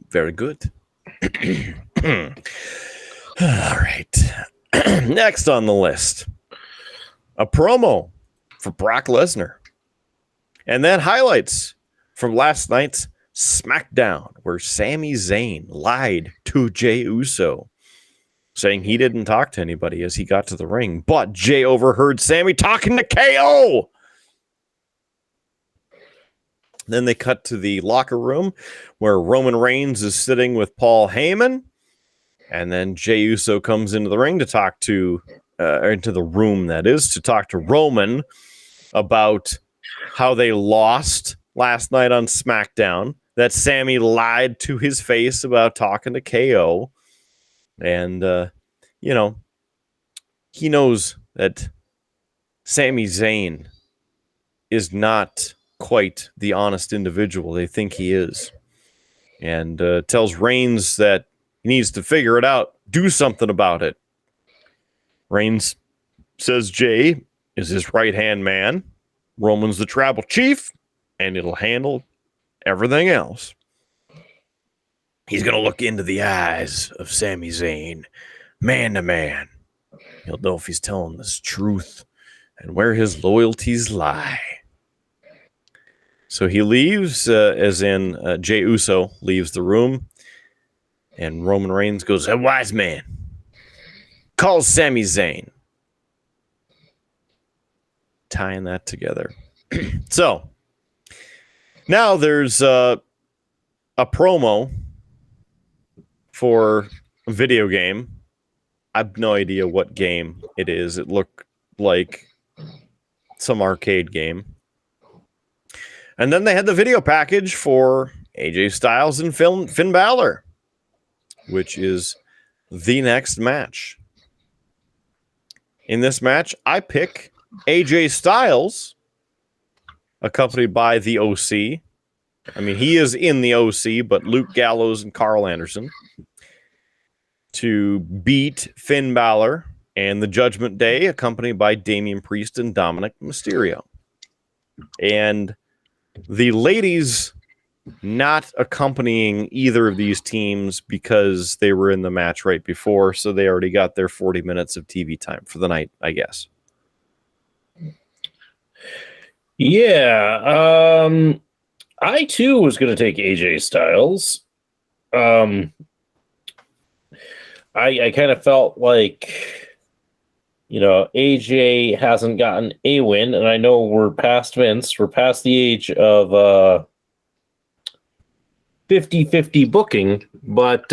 Very good. All right. Next on the list, a promo for Brock Lesnar. And then highlights from last night's SmackDown, where Sami Zayn lied to Jey Uso, saying he didn't talk to anybody as he got to the ring, but Jey overheard Sami talking to KO. Then they cut to the locker room where Roman Reigns is sitting with Paul Heyman. And then Jey Uso comes into the ring to talk to, into the room, that is, to talk to Roman about how they lost last night on SmackDown, that Sami lied to his face about talking to KO. And, you know, he knows that Sami Zayn is not quite the honest individual they think he is, and tells Reigns that he needs to figure it out, do something about it. Reigns says Jey is his right-hand man, Roman's the tribal chief, and it'll handle everything else. He's going to look into the eyes of Sami Zayn, man to man. He'll know if he's telling the truth and where his loyalties lie. So he leaves, as in Jey Uso leaves the room, and Roman Reigns goes, "A wise man calls Sami Zayn." Tying that together. So now there's a promo for a video game. I have no idea what game it is. It looked like some arcade game. And then they had the video package for AJ Styles and Finn Balor, which is the next match. In this match, I pick AJ Styles, accompanied by the OC. I mean, he is in the OC, but Luke Gallows and Carl Anderson, to beat Finn Balor and the Judgment Day, accompanied by Damian Priest and Dominic Mysterio. And the ladies not accompanying either of these teams because they were in the match right before, so they already got their 40 minutes of TV time for the night, I guess. Yeah, I too was going to take AJ Styles. I kind of felt like, AJ hasn't gotten a win, and I know we're past Vince. We're past the age of 50-50 booking, but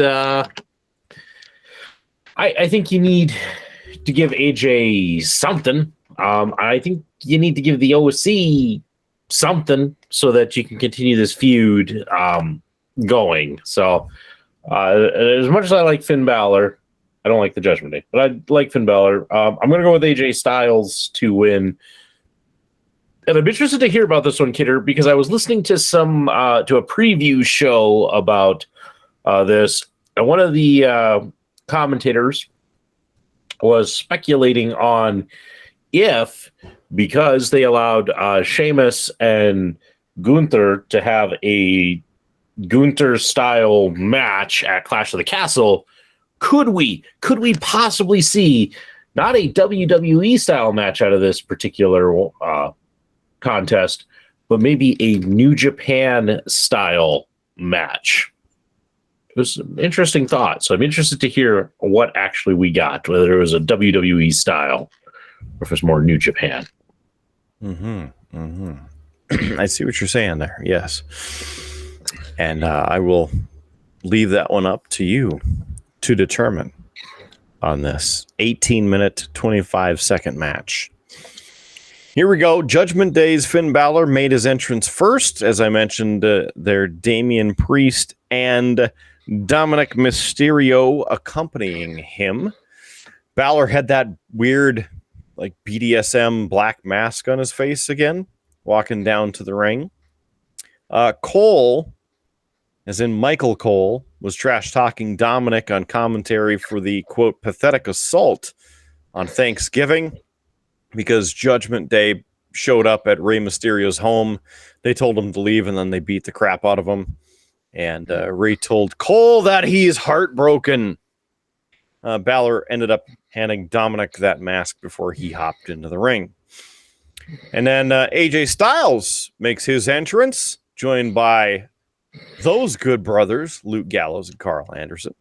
I think you need to give AJ something. I think you need to give the OC something so that you can continue this feud going. So as much as I like Finn Balor, I don't like the Judgment Day, but I like Finn Balor. I'm going to go with AJ Styles to win. And I'm interested to hear about this one, Kidder, because I was listening to to a preview show about this, and one of the commentators was speculating on if, because they allowed Sheamus and Gunther to have a Gunther-style match at Clash of the Castle, could we possibly see not a WWE-style match out of this particular contest, but maybe a New Japan style match? It was an interesting thought. So I'm interested to hear what actually we got, whether it was a WWE style or if it's more New Japan. I see what you're saying there. Yes. And I will leave that one up to you to determine on this 18-minute, 25-second match. Here we go. Judgment Day's Finn Balor made his entrance first. As I mentioned, there Damian Priest and Dominic Mysterio accompanying him. Balor had that weird, like, BDSM black mask on his face again, walking down to the ring. Cole, as in Michael Cole, was trash-talking Dominic on commentary for the, quote, pathetic assault on Thanksgiving, because Judgment Day showed up at Rey Mysterio's home. They told him to leave, and then they beat the crap out of him. And Rey told Cole that he's heartbroken. Balor ended up handing Dominic that mask before he hopped into the ring. And then AJ Styles makes his entrance, joined by those good brothers, Luke Gallows and Carl Anderson.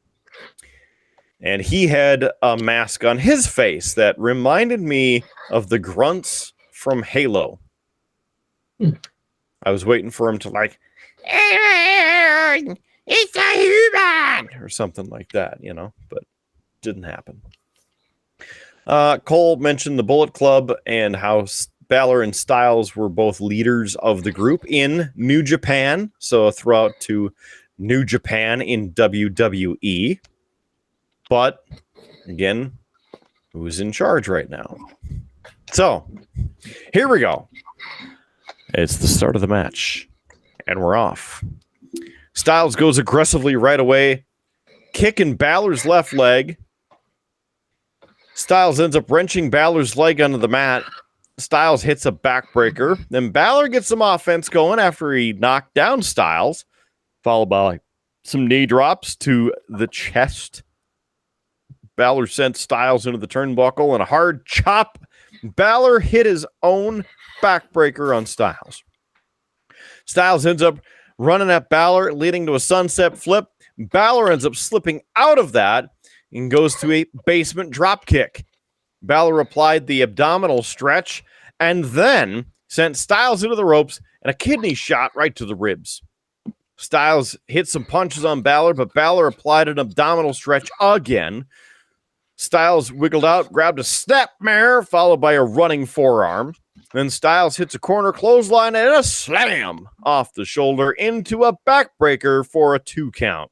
And he had a mask on his face that reminded me of the grunts from Halo. I was waiting for him to, like, it's a human, or something like that, but didn't happen. Cole mentioned the Bullet Club and how Balor and Styles were both leaders of the group in New Japan. So a throw out to New Japan in WWE. But again, who's in charge right now? So here we go. It's the start of the match, and we're off. Styles goes aggressively right away, kicking Balor's left leg. Styles ends up wrenching Balor's leg onto the mat. Styles hits a backbreaker. Then Balor gets some offense going after he knocked down Styles, followed by some knee drops to the chest. Balor sent Styles into the turnbuckle and a hard chop. Balor hit his own backbreaker on Styles. Styles ends up running at Balor, leading to a sunset flip. Balor ends up slipping out of that and goes to a basement drop kick. Balor applied the abdominal stretch and then sent Styles into the ropes and a kidney shot right to the ribs. Styles hit some punches on Balor, but Balor applied an abdominal stretch again. Styles wiggled out, grabbed a snapmare, followed by a running forearm. Then Styles hits a corner clothesline and a slam off the shoulder into a backbreaker for a 2 count.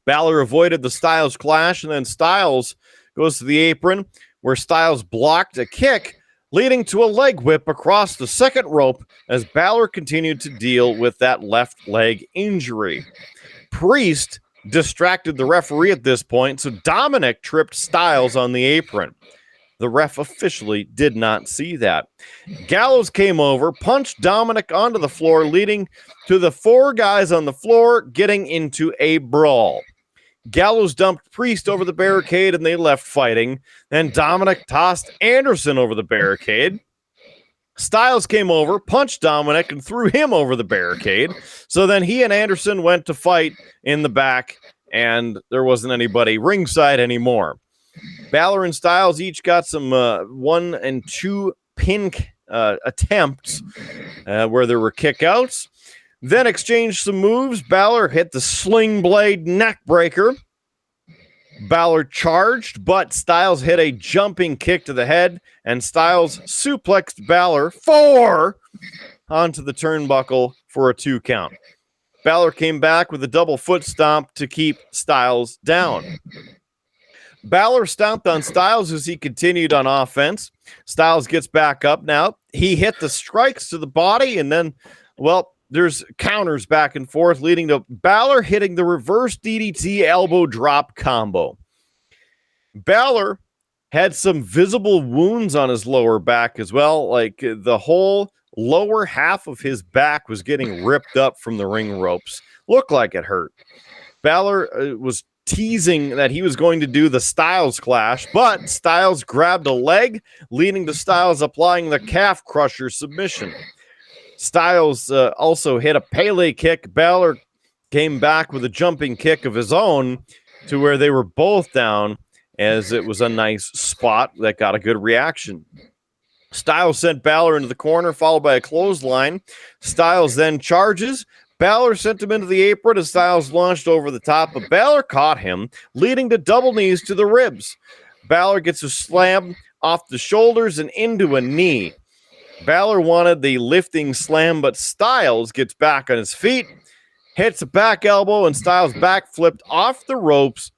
Balor avoided the Styles clash, and then Styles goes to the apron where Styles blocked a kick, leading to a leg whip across the second rope as Balor continued to deal with that left leg injury. Priest distracted the referee at this point, so Dominic tripped Styles on the apron. The ref officially did not see that. Gallows came over, punched Dominic onto the floor, leading to the 4 guys on the floor getting into a brawl. Gallows dumped Priest over the barricade and they left fighting. Then Dominic tossed Anderson over the barricade. Styles came over, punched Dominic, and threw him over the barricade. So then he and Anderson went to fight in the back, and there wasn't anybody ringside anymore. Balor and Styles each got some 1 and 2 pin attempts where there were kickouts. Then exchanged some moves. Balor hit the sling blade neck breaker. Balor charged, but Styles hit a jumping kick to the head, and Styles suplexed Balor 4 onto the turnbuckle for a 2 count. Balor came back with a double foot stomp to keep Styles down. Balor stomped on Styles as he continued on offense. Styles gets back up now. He hit the strikes to the body, and then, well, there's counters back and forth, leading to Balor hitting the reverse DDT elbow drop combo. Balor had some visible wounds on his lower back as well. Like the whole lower half of his back was getting ripped up from the ring ropes. Looked like it hurt. Balor was teasing that he was going to do the Styles clash, but Styles grabbed a leg, leading to Styles applying the calf crusher submission. Styles also hit a Pele kick. Balor came back with a jumping kick of his own to where they were both down, as it was a nice spot that got a good reaction. Styles sent Balor into the corner, followed by a clothesline. Styles then charges. Balor sent him into the apron as Styles launched over the top, but Balor caught him, leading to double knees to the ribs. Balor gets a slam off the shoulders and into a knee. Balor wanted the lifting slam, but Styles gets back on his feet, hits a back elbow, and Styles backflipped off the ropes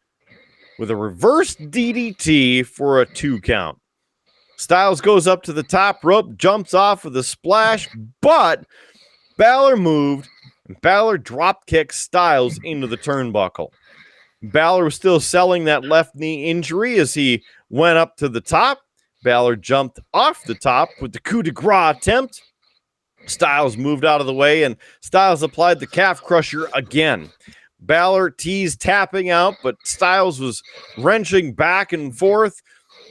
with a reverse DDT for a 2 count. Styles goes up to the top rope, jumps off with a splash, but Balor moved, and Balor drop kicked Styles into the turnbuckle. Balor was still selling that left knee injury as he went up to the top. Balor jumped off the top with the coup de grace attempt. Styles moved out of the way, and Styles applied the calf crusher again. Balor teased tapping out, but Styles was wrenching back and forth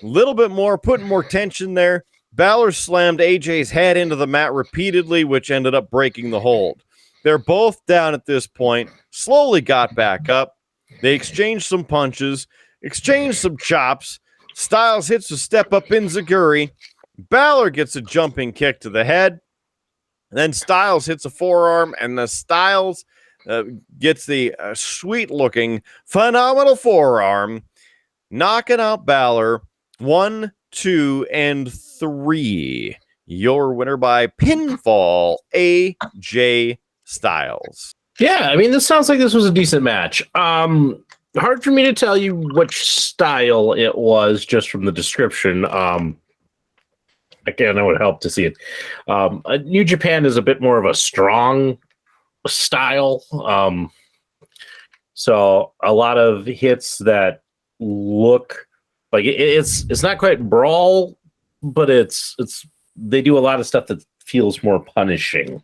a little bit more, putting more tension there. Balor slammed AJ's head into the mat repeatedly, which ended up breaking the hold. They're both down at this point, slowly got back up. They exchanged some punches, exchanged some chops. Styles hits a step-up enziguri. Balor gets a jumping kick to the head. Then Styles hits a forearm, and the Styles gets the sweet-looking, phenomenal forearm, knocking out Balor 1, 2, and 3. Your winner by pinfall, AJ Styles. Yeah, I mean, this sounds like this was a decent match. Hard for me to tell you which style it was just from the description. Again, it would help to see it. New Japan is a bit more of a strong style. So a lot of hits that look like it's not quite brawl, but it's they do a lot of stuff that feels more punishing,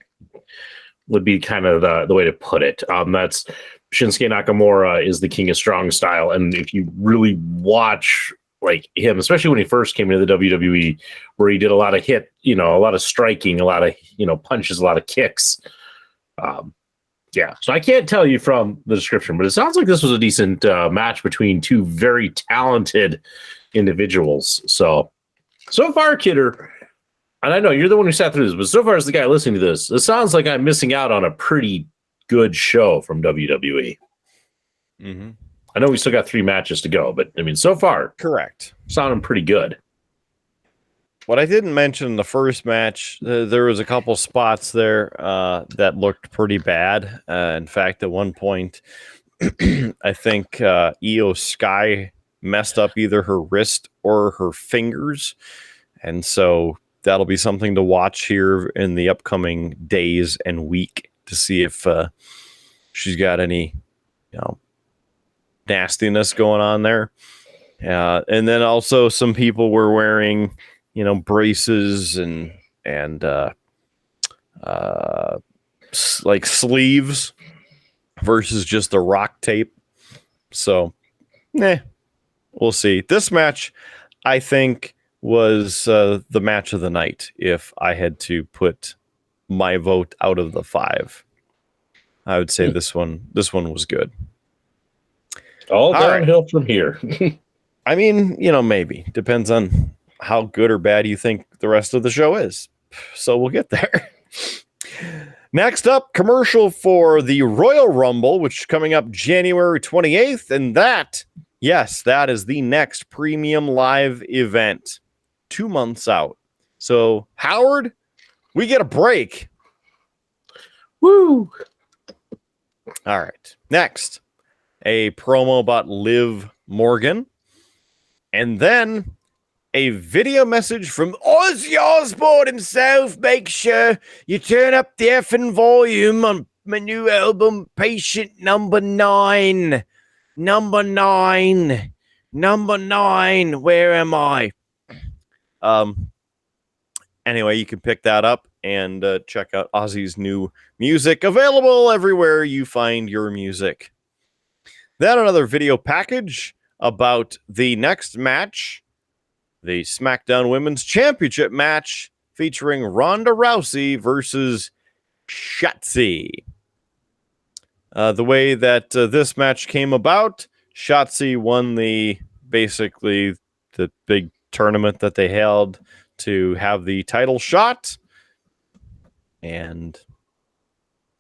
would be kind of the way to put it. That's Shinsuke Nakamura is the king of strong style. And if you really watch like him, especially when he first came into the WWE, where he did a lot of a lot of striking, a lot of, punches, a lot of kicks. Yeah. So I can't tell you from the description, but it sounds like this was a decent match between two very talented individuals. So far, Kidder, and I know you're the one who sat through this, but so far as the guy listening to this, it sounds like I'm missing out on a pretty good show from WWE. Mm-hmm. I know we still got 3 matches to go, but I mean, so far, correct, sounding pretty good. what I didn't mention in the first match, there was a couple spots there that looked pretty bad. In fact, at one point, I think Io Sky messed up either her wrist or her fingers. And so that'll be something to watch here in the upcoming days and week to see if she's got any, nastiness going on there. And then also some people were wearing, braces and like sleeves versus just the rock tape. So, we'll see. This match, I think, was the match of the night. If I had to put my vote out of the 5, I would say this one was good. All downhill from here. I mean, maybe depends on how good or bad you think the rest of the show is. So we'll get there. Next up, commercial for the Royal Rumble, which is coming up January 28th. And that is the next premium live event 2 months out. So, Howard, we get a break. Woo! All right. Next, a promo about Liv Morgan. And then a video message from Ozzy Osbourne himself. Make sure you turn up the effing volume on my new album, Patient Number 9. Number 9. Where am I? Anyway, you can pick that up and check out Ozzy's new music, available everywhere you find your music. Then another video package about the next match, the SmackDown Women's Championship match featuring Ronda Rousey versus Shotzi. The way that this match came about, Shotzi won the big tournament that they held to have the title shot, and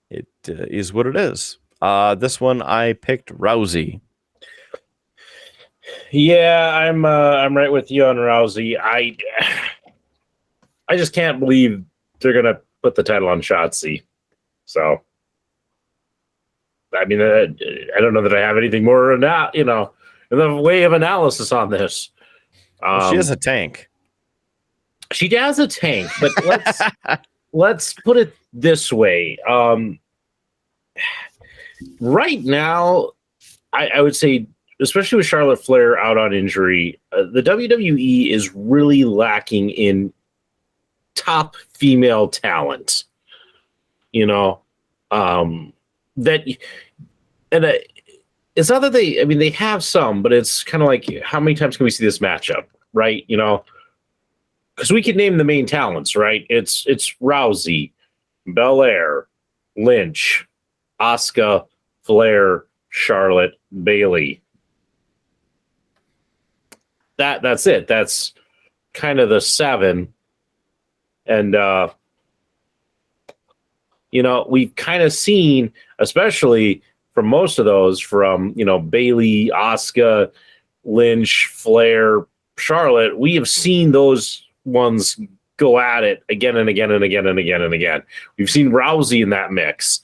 it is what it is. This one I picked Rousey. Yeah, I'm right with you on Rousey. I just can't believe they're gonna put the title on Shotzi. So, I mean, I don't know that I have anything more in the way of analysis on this. She has a tank. She has a tank, but let's put it this way. Right now, I would say, especially with Charlotte Flair out on injury, the WWE is really lacking in top female talent. It's not that they have some, but it's kind of like, how many times can we see this matchup, right? Because we could name the main talents, right? It's Rousey, Belair, Lynch, Asuka, Flair, Charlotte, Bayley. That's it. That's kind of the 7. And we've kind of seen, especially from most of those, from Bayley, Asuka, Lynch, Flair, Charlotte, we have seen those ones go at it again and again and again and again and again. We've seen Rousey in that mix.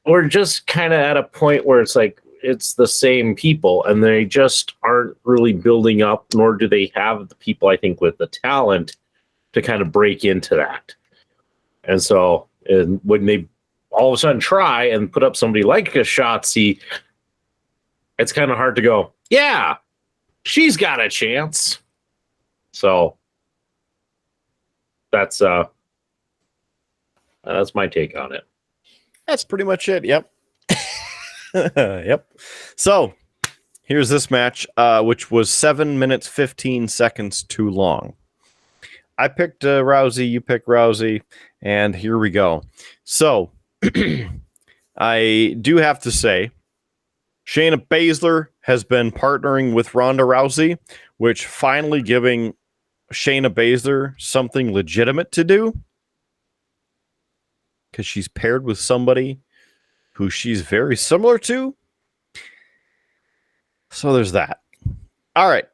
We're just kind of at a point where it's like, it's the same people, and they just aren't really building up, nor do they have the people, I think, with the talent to kind of break into that. And so when they all of a sudden try and put up somebody like a Shotzi, it's kind of hard to go, yeah, she's got a chance. So that's my take on it. That's pretty much it. Yep. Yep. So here's this match, which was 7 minutes, 15 seconds too long. I picked Rousey, you picked Rousey, and here we go. So I do have to say, Shayna Baszler has been partnering with Ronda Rousey, which finally giving Shayna Baszler something legitimate to do, because she's paired with somebody who she's very similar to. So there's that. All right.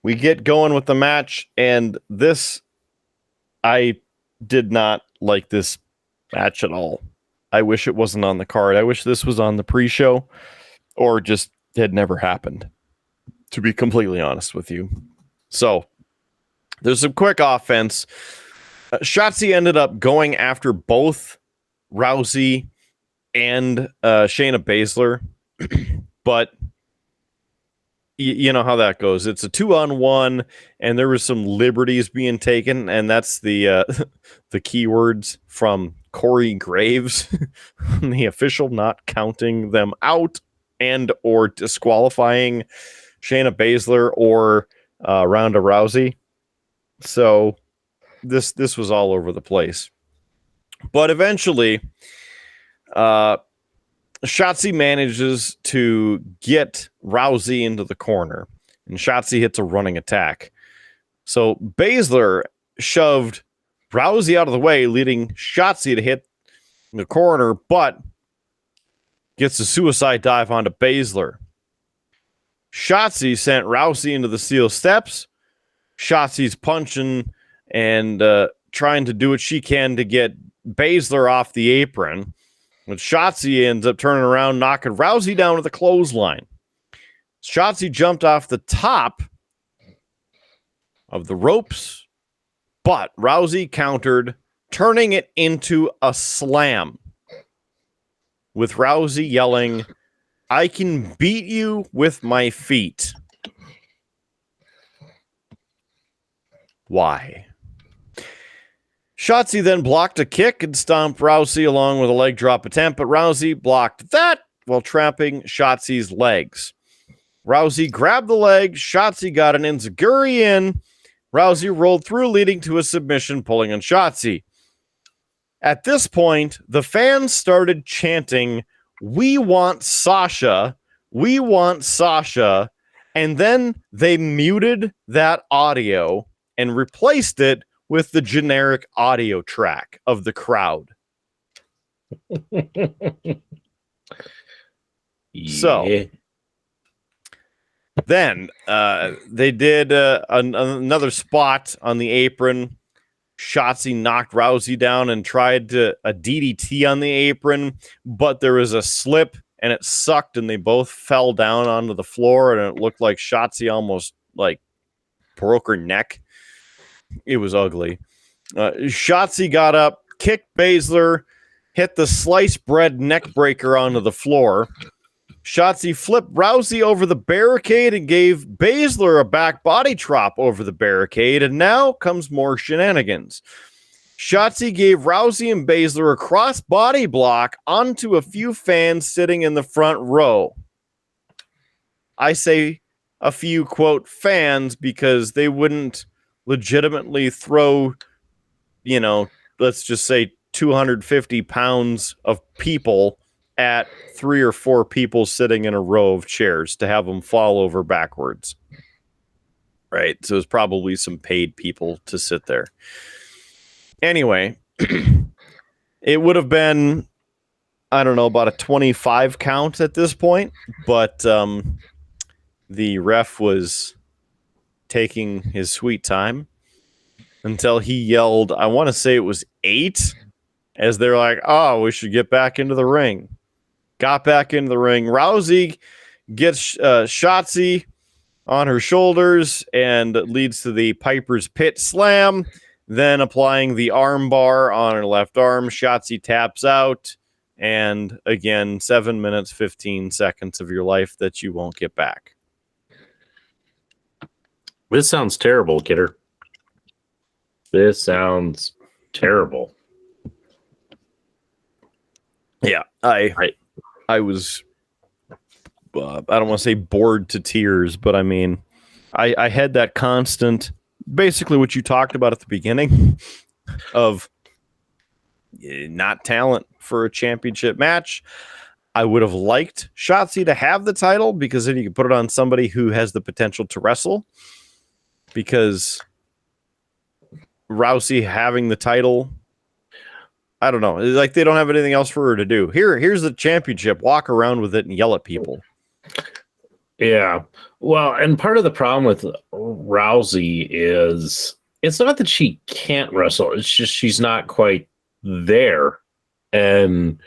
we get going with the match, and I did not like this match at all. I wish it wasn't on the card. I wish this was on the pre-show or just had never happened, to be completely honest with you. So there's some quick offense. Shotzi ended up going after both Rousey and Shayna Baszler, but you know how that goes. It's a 2-on-1, and there was some liberties being taken, and that's the keywords from Corey Graves, the official, not counting them out and or disqualifying Shayna Baszler or Ronda Rousey. So this was all over the place. But eventually, Shotzi manages to get Rousey into the corner, and Shotzi hits a running attack. So Baszler shoved Rousey out of the way, leading Shotzi to hit the corner, but gets a suicide dive onto Baszler. Shotzi sent Rousey into the steel steps. Shotzi's punching and trying to do what she can to get Baszler off the apron. But Shotzi ends up turning around, knocking Rousey down with a clothesline. Shotzi jumped off the top of the ropes, but Rousey countered, turning it into a slam, with Rousey yelling, "I can beat you with my feet." Why? Shotzi then blocked a kick and stomped Rousey along with a leg drop attempt, but Rousey blocked that while trapping Shotzi's legs. Rousey grabbed the leg, Shotzi got an enziguri in, Rousey rolled through, leading to a submission, pulling on Shotzi. At this point, the fans started chanting, "We want Sasha, we want Sasha," and then they muted that audio and replaced it with the generic audio track of the crowd. So then they did another spot on the apron. Shotzi knocked Rousey down and tried a DDT on the apron, but there was a slip and it sucked and they both fell down onto the floor, and it looked like Shotzi almost like broke her neck. It was ugly. Shotzi got up, kicked Baszler, hit the sliced bread neck breaker onto the floor. Shotzi flipped Rousey over the barricade and gave Baszler a back body drop over the barricade, and now comes more shenanigans. Shotzi gave Rousey and Baszler a cross body block onto a few fans sitting in the front row. I say a few, quote, fans because they wouldn't legitimately throw, let's just say 250 pounds of people at 3 or 4 people sitting in a row of chairs to have them fall over backwards. Right. So it's probably some paid people to sit there. Anyway, it would have been, I don't know, about a 25 count at this point, but the ref was taking his sweet time until he yelled, I want to say it was 8, as they're like, oh, we should get back into the ring. Got back into the ring. Rousey gets Shotzi on her shoulders and leads to the Piper's Pit Slam, then applying the arm bar on her left arm. Shotzi taps out, and again, 7 minutes, 15 seconds of your life that you won't get back. This sounds terrible, Kidder. This sounds terrible. Yeah, I was, I don't want to say bored to tears, but I mean, I had that constant, basically what you talked about at the beginning of not talent for a championship match. I would have liked Shotzi to have the title because then you could put it on somebody who has the potential to wrestle, because Rousey having the title, I don't know. It's like they don't have anything else for her to do. Here's the championship. Walk around with it and yell at people. Yeah. Well, and part of the problem with Rousey is it's not that she can't wrestle, it's just she's not quite there. And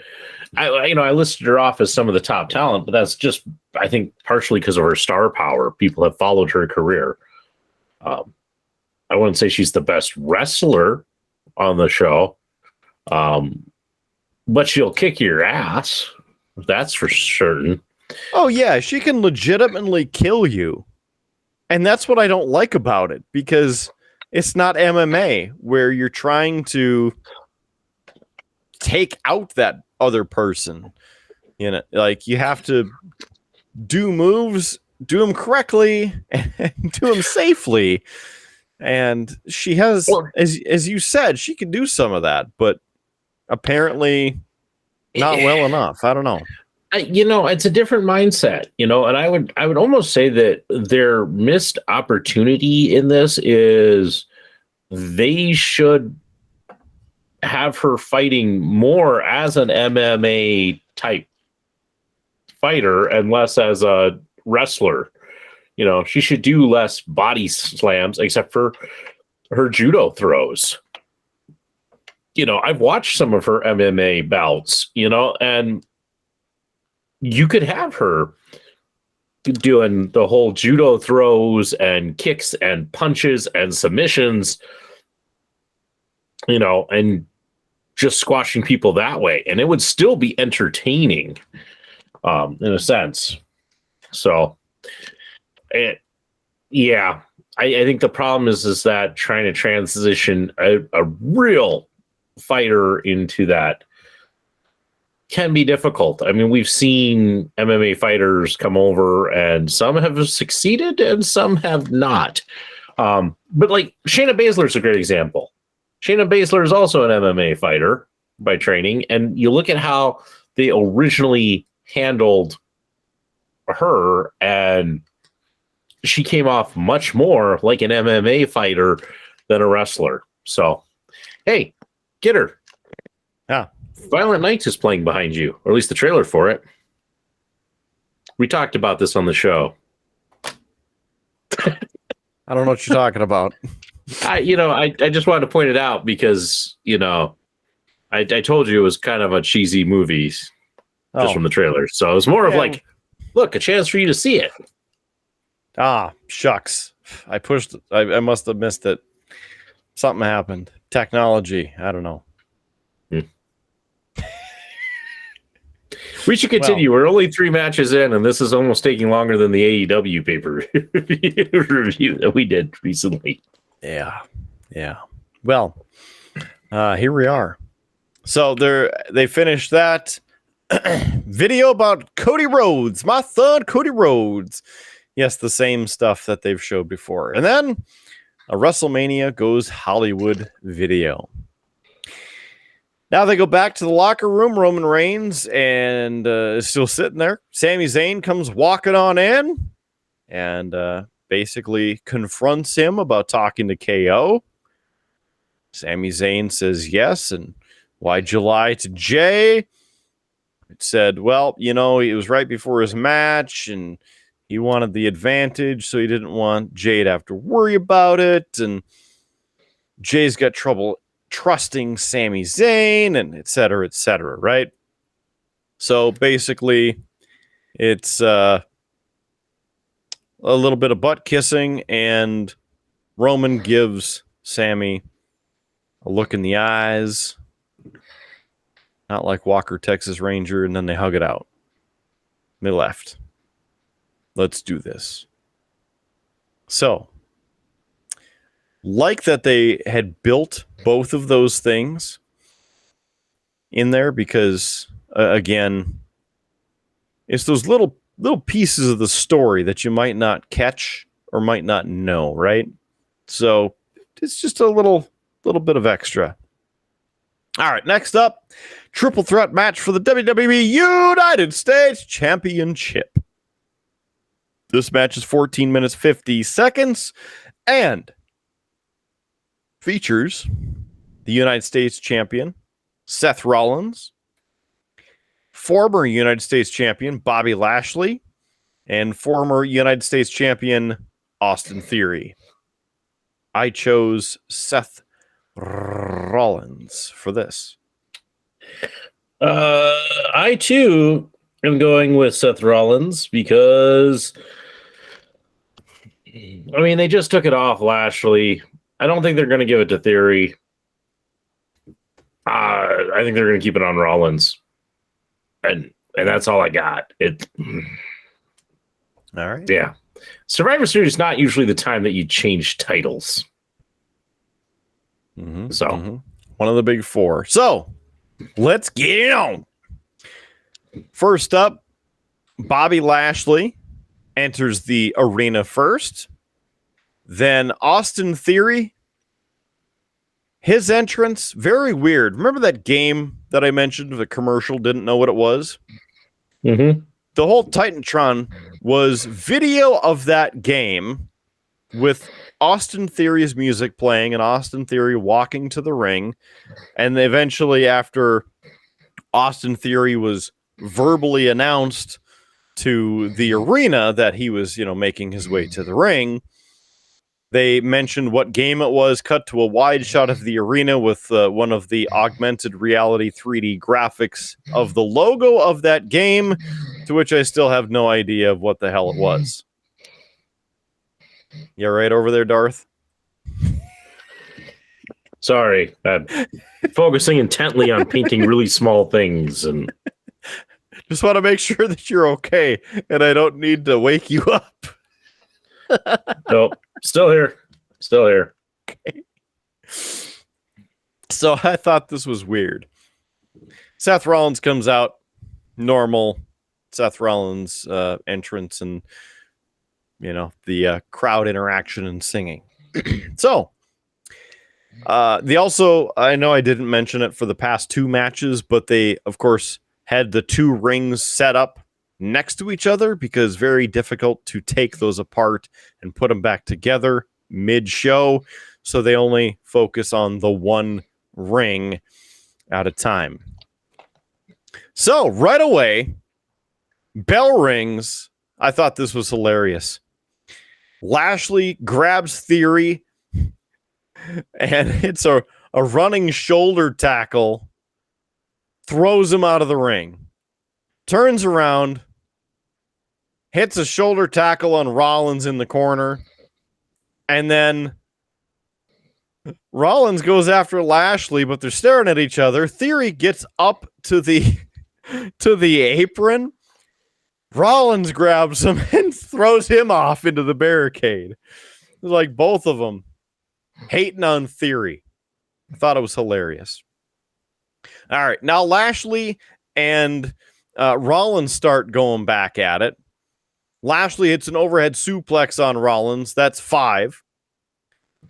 I listed her off as some of the top talent, but that's just, I think, partially because of her star power. People have followed her career. I wouldn't say she's the best wrestler on the show, but she'll kick your ass. That's for certain. Oh, yeah, she can legitimately kill you. And that's what I don't like about it, because it's not MMA where you're trying to take out that other person. You know, like, you have to do moves, do them correctly, and do them safely. And she has, as you said, she can do some of that, but apparently not well enough. I don't know. It's a different mindset, and I would almost say that their missed opportunity in this is they should have her fighting more as an MMA type fighter and less as a wrestler. She should do less body slams except for her judo throws. I've watched some of her MMA bouts, and you could have her doing the whole judo throws and kicks and punches and submissions, and just squashing people that way. And it would still be entertaining, in a sense. So, I think the problem is that trying to transition a real fighter into that can be difficult. I mean, we've seen MMA fighters come over and some have succeeded and some have not. But like Shayna Baszler is a great example. Shayna Baszler is also an MMA fighter by training. And you look at how they originally handled her, and she came off much more like an MMA fighter than a wrestler. So, hey, get her. Yeah. Violent Nights is playing behind you, or at least the trailer for it. We talked about this on the show. I don't know what you're talking about. I just wanted to point it out because, I told you it was kind of a cheesy movie just from the trailer. So it was more of like, look, a chance for you to see it. Ah, shucks. I pushed. I must have missed it. Something happened. Technology. I don't know. We should continue. We're only 3 matches in, and this is almost taking longer than the AEW paper review that we did recently. Yeah. Well, here we are. So they finished that video about Cody Rhodes, my son Cody Rhodes. Yes, the same stuff that they've showed before. And then a WrestleMania Goes Hollywood video. Now they go back to the locker room. Roman Reigns and is still sitting there. Sami Zayn comes walking on in and basically confronts him about talking to KO. Sami Zayn says yes, and why'd you lie to Jay? It said, well, it was right before his match, and he wanted the advantage, so he didn't want Jay to have to worry about it, and Jay's got trouble trusting Sami Zayn, and et cetera, right? So basically, it's a little bit of butt kissing, and Roman gives Sami a look in the eyes, not like Walker, Texas Ranger, and then they hug it out. They left. Let's do this. So, like that they had built both of those things in there because, again, it's those little pieces of the story that you might not catch or might not know, right? So, it's just a little bit of extra. All right, next up, triple threat match for the WWE United States Championship. This match is 14 minutes, 50 seconds, and features the United States champion, Seth Rollins, former United States champion, Bobby Lashley, and former United States champion Austin Theory. I chose Seth Rollins for this. I too am going with Seth Rollins because, I mean, they just took it off Lashley. I don't think they're going to give it to Theory. I think they're going to keep it on Rollins, and that's all I got. All right. Yeah. Survivor Series is not usually the time that you change titles. So one of the big four. So let's get it on. First up, Bobby Lashley enters the arena first. Then Austin Theory. His entrance, very weird. Remember that game that I mentioned? The commercial, didn't know what it was? Mm-hmm. The whole Titantron was video of that game with Austin Theory's music playing and Austin Theory walking to the ring. And eventually, after Austin Theory was verbally announced to the arena that he was, making his way to the ring, they mentioned what game it was, cut to a wide shot of the arena with one of the augmented reality 3D graphics of the logo of that game, to which I still have no idea of what the hell it was. You right over there, Darth? Sorry, I'm focusing intently on painting really small things, and just want to make sure that you're okay, and I don't need to wake you up. nope, still here. Okay. So I thought this was weird. Seth Rollins comes out, normal Seth Rollins entrance, and the crowd interaction and singing. So they also, I know I didn't mention it for the past two matches, but they of course had the two rings set up next to each other because very difficult to take those apart and put them back together mid-show. So they only focus on the one ring at a time. So right away, bell rings. I thought this was hilarious. Lashley grabs Theory and hits a running shoulder tackle, throws him out of the ring, turns around, hits a shoulder tackle on Rollins in the corner, and then Rollins goes after Lashley, but they're staring at each other. Theory gets up to the apron. Rollins grabs him and throws him off into the barricade. It's like both of them hating on Theory. I thought it was hilarious. All right, now Lashley and Rollins start going back at it. Lashley hits an overhead suplex on Rollins. That's 5.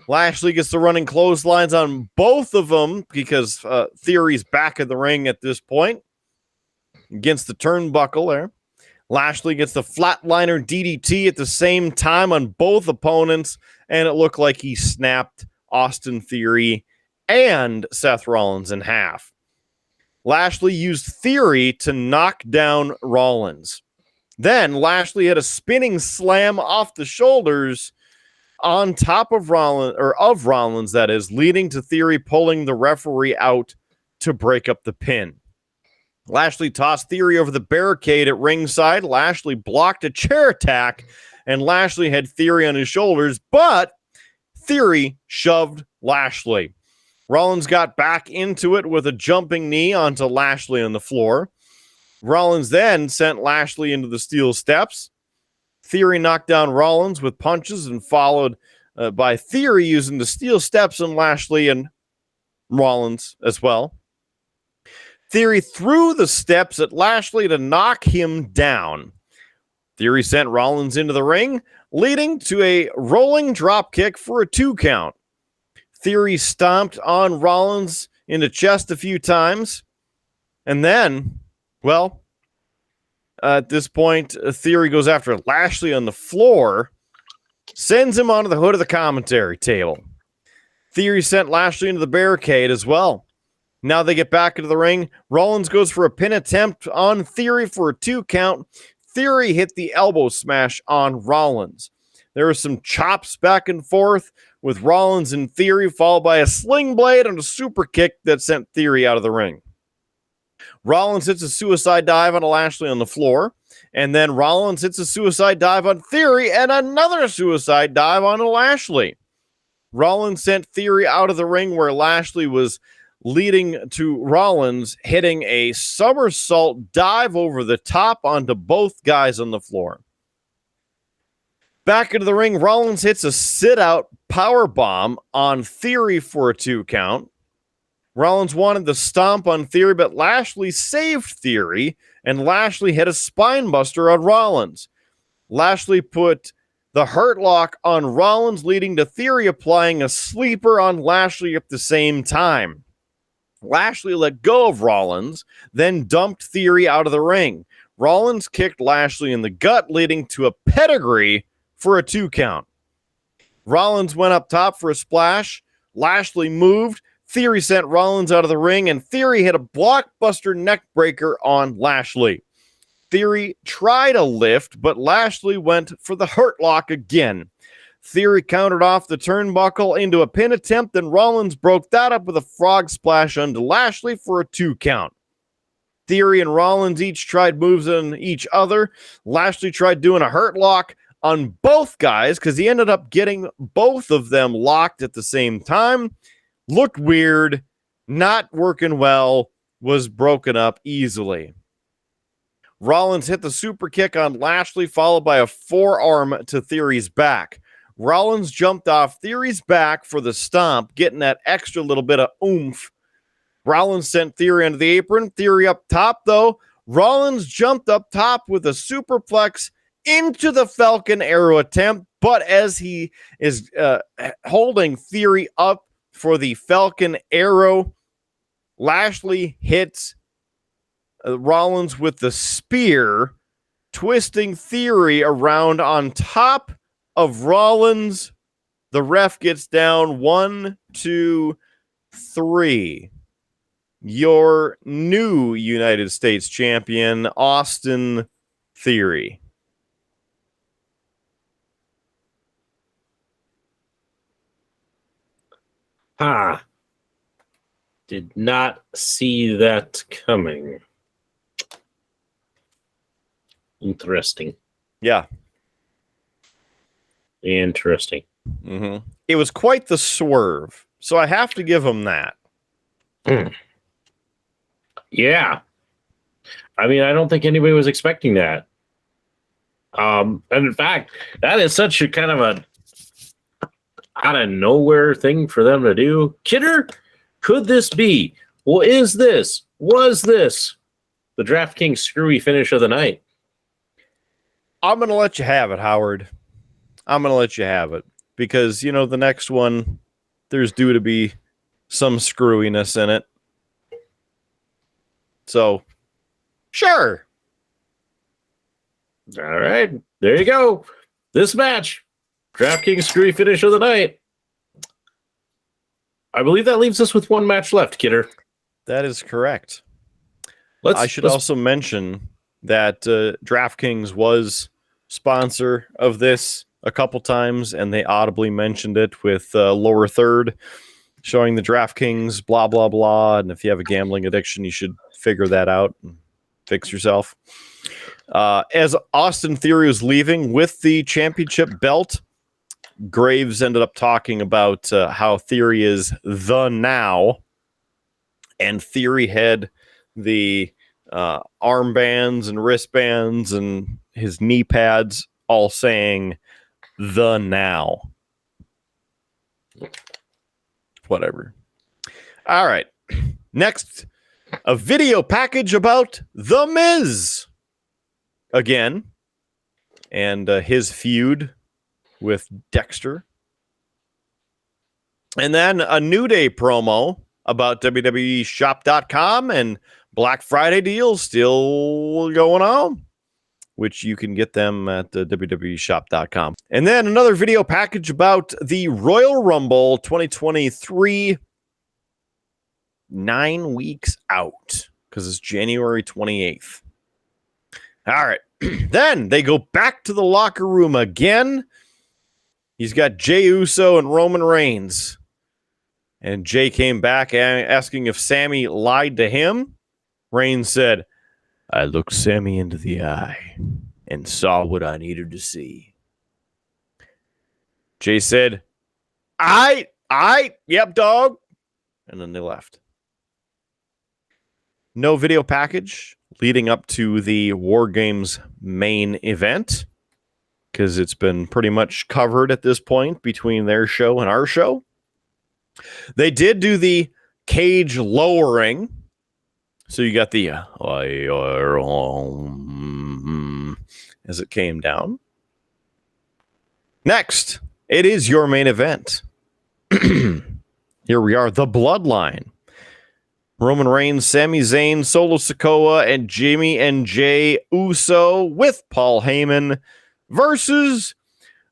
Lashley gets the running clotheslines on both of them because Theory's back in the ring at this point against the turnbuckle there. Lashley gets the flatliner DDT at the same time on both opponents, and it looked like he snapped Austin Theory and Seth Rollins in half. Lashley used Theory to knock down Rollins. Then Lashley had a spinning slam off the shoulders on top of Rollins, that is, leading to Theory pulling the referee out to break up the pin. Lashley tossed Theory over the barricade at ringside. Lashley blocked a chair attack, and Lashley had Theory on his shoulders, but Theory shoved Lashley. Rollins got back into it with a jumping knee onto Lashley on the floor. Rollins then sent Lashley into the steel steps. Theory knocked down Rollins with punches and followed by Theory using the steel steps on Lashley and Rollins as well. Theory threw the steps at Lashley to knock him down. Theory sent Rollins into the ring, leading to a rolling drop kick for a 2 count. Theory stomped on Rollins in the chest a few times. And then, well, at this point, Theory goes after Lashley on the floor, sends him onto the hood of the commentary table. Theory sent Lashley into the barricade as well. Now they get back into the ring. Rollins goes for a pin attempt on Theory for a 2 count. Theory hit the elbow smash on Rollins. There were some chops back and forth with Rollins and Theory, followed by a sling blade and a super kick that sent Theory out of the ring. Rollins hits a suicide dive on Lashley on the floor, and then Rollins hits a suicide dive on Theory and another suicide dive on Lashley. Rollins sent Theory out of the ring where Lashley was leading to Rollins hitting a somersault dive over the top onto both guys on the floor. Back into the ring, Rollins hits a sit-out power bomb on Theory for a 2 count. Rollins wanted the stomp on Theory, but Lashley saved Theory, and Lashley hit a spine buster on Rollins. Lashley put the hurt lock on Rollins, leading to Theory applying a sleeper on Lashley at the same time. Lashley let go of Rollins, then dumped Theory out of the ring. Rollins kicked Lashley in the gut, leading to a pedigree for a 2 count. Rollins went up top for a splash. Lashley moved. Theory sent Rollins out of the ring, and Theory hit a blockbuster neck breaker on Lashley. Theory tried a lift, but Lashley went for the hurt lock again. Theory countered off the turnbuckle into a pin attempt, and Rollins broke that up with a frog splash onto Lashley for a 2 count. Theory and Rollins each tried moves on each other. Lashley tried doing a hurt lock on both guys because he ended up getting both of them locked at the same time. Looked weird, not working well, was broken up easily. Rollins hit the super kick on Lashley, followed by a forearm to Theory's back. Rollins jumped off Theory's back for the stomp, getting that extra little bit of oomph. Rollins sent Theory into the apron. Theory up top, though. Rollins jumped up top with a superplex into the Falcon Arrow attempt, but as he is holding Theory up for the Falcon Arrow, Lashley hits Rollins with the spear, twisting Theory around on top of Rollins. The ref gets down 1, 2, 3. Your new United States champion, Austin Theory. Did not see that coming. Interesting. Yeah. Interesting. Mm-hmm. It was quite the swerve, so I have to give him that. Yeah. I mean, I don't think anybody was expecting that. And in fact, that is such a kind of a out of nowhere thing for them to do. Kidder, could this be? Well, is this? Was this the DraftKings screwy finish of the night? I'm going to let you have it, Howard. I'm going to let you have it because, you know, the next one, there's due to be some screwiness in it. So, sure. All right. There you go. This match, DraftKings screwy finish of the night. I believe that leaves us with one match left, Kidder. That is correct. I should also mention that DraftKings was sponsor of this a couple times, and they audibly mentioned it with lower third, showing the DraftKings blah, blah, blah. And if you have a gambling addiction, you should figure that out and fix yourself. As Austin Theory was leaving with the championship belt, Graves ended up talking about how Theory is the now, and Theory had the armbands and wristbands and his knee pads all saying the now. Whatever. All right. Next, a video package about The Miz again, and his feud with Dexter. And then a New Day promo about WWEshop.com and Black Friday deals still going on, which you can get them at WWEshop.com. And then another video package about the Royal Rumble 2023, 9 weeks out, because it's January 28th. All right. Then they go back to the locker room again. He's got Jey Uso and Roman Reigns. And Jey came back asking if Sammy lied to him. Reigns said, I looked Sammy into the eye and saw what I needed to see. Jey said, yep, dog. And then they left. No video package leading up to the Wargames main event, because it's been pretty much covered at this point between their show and our show. They did do the cage lowering. So you got the as it came down. Next, it is your main event. Here we are, the Bloodline. Roman Reigns, Sami Zayn, Solo Sikoa, and Jimmy and Jey Uso with Paul Heyman versus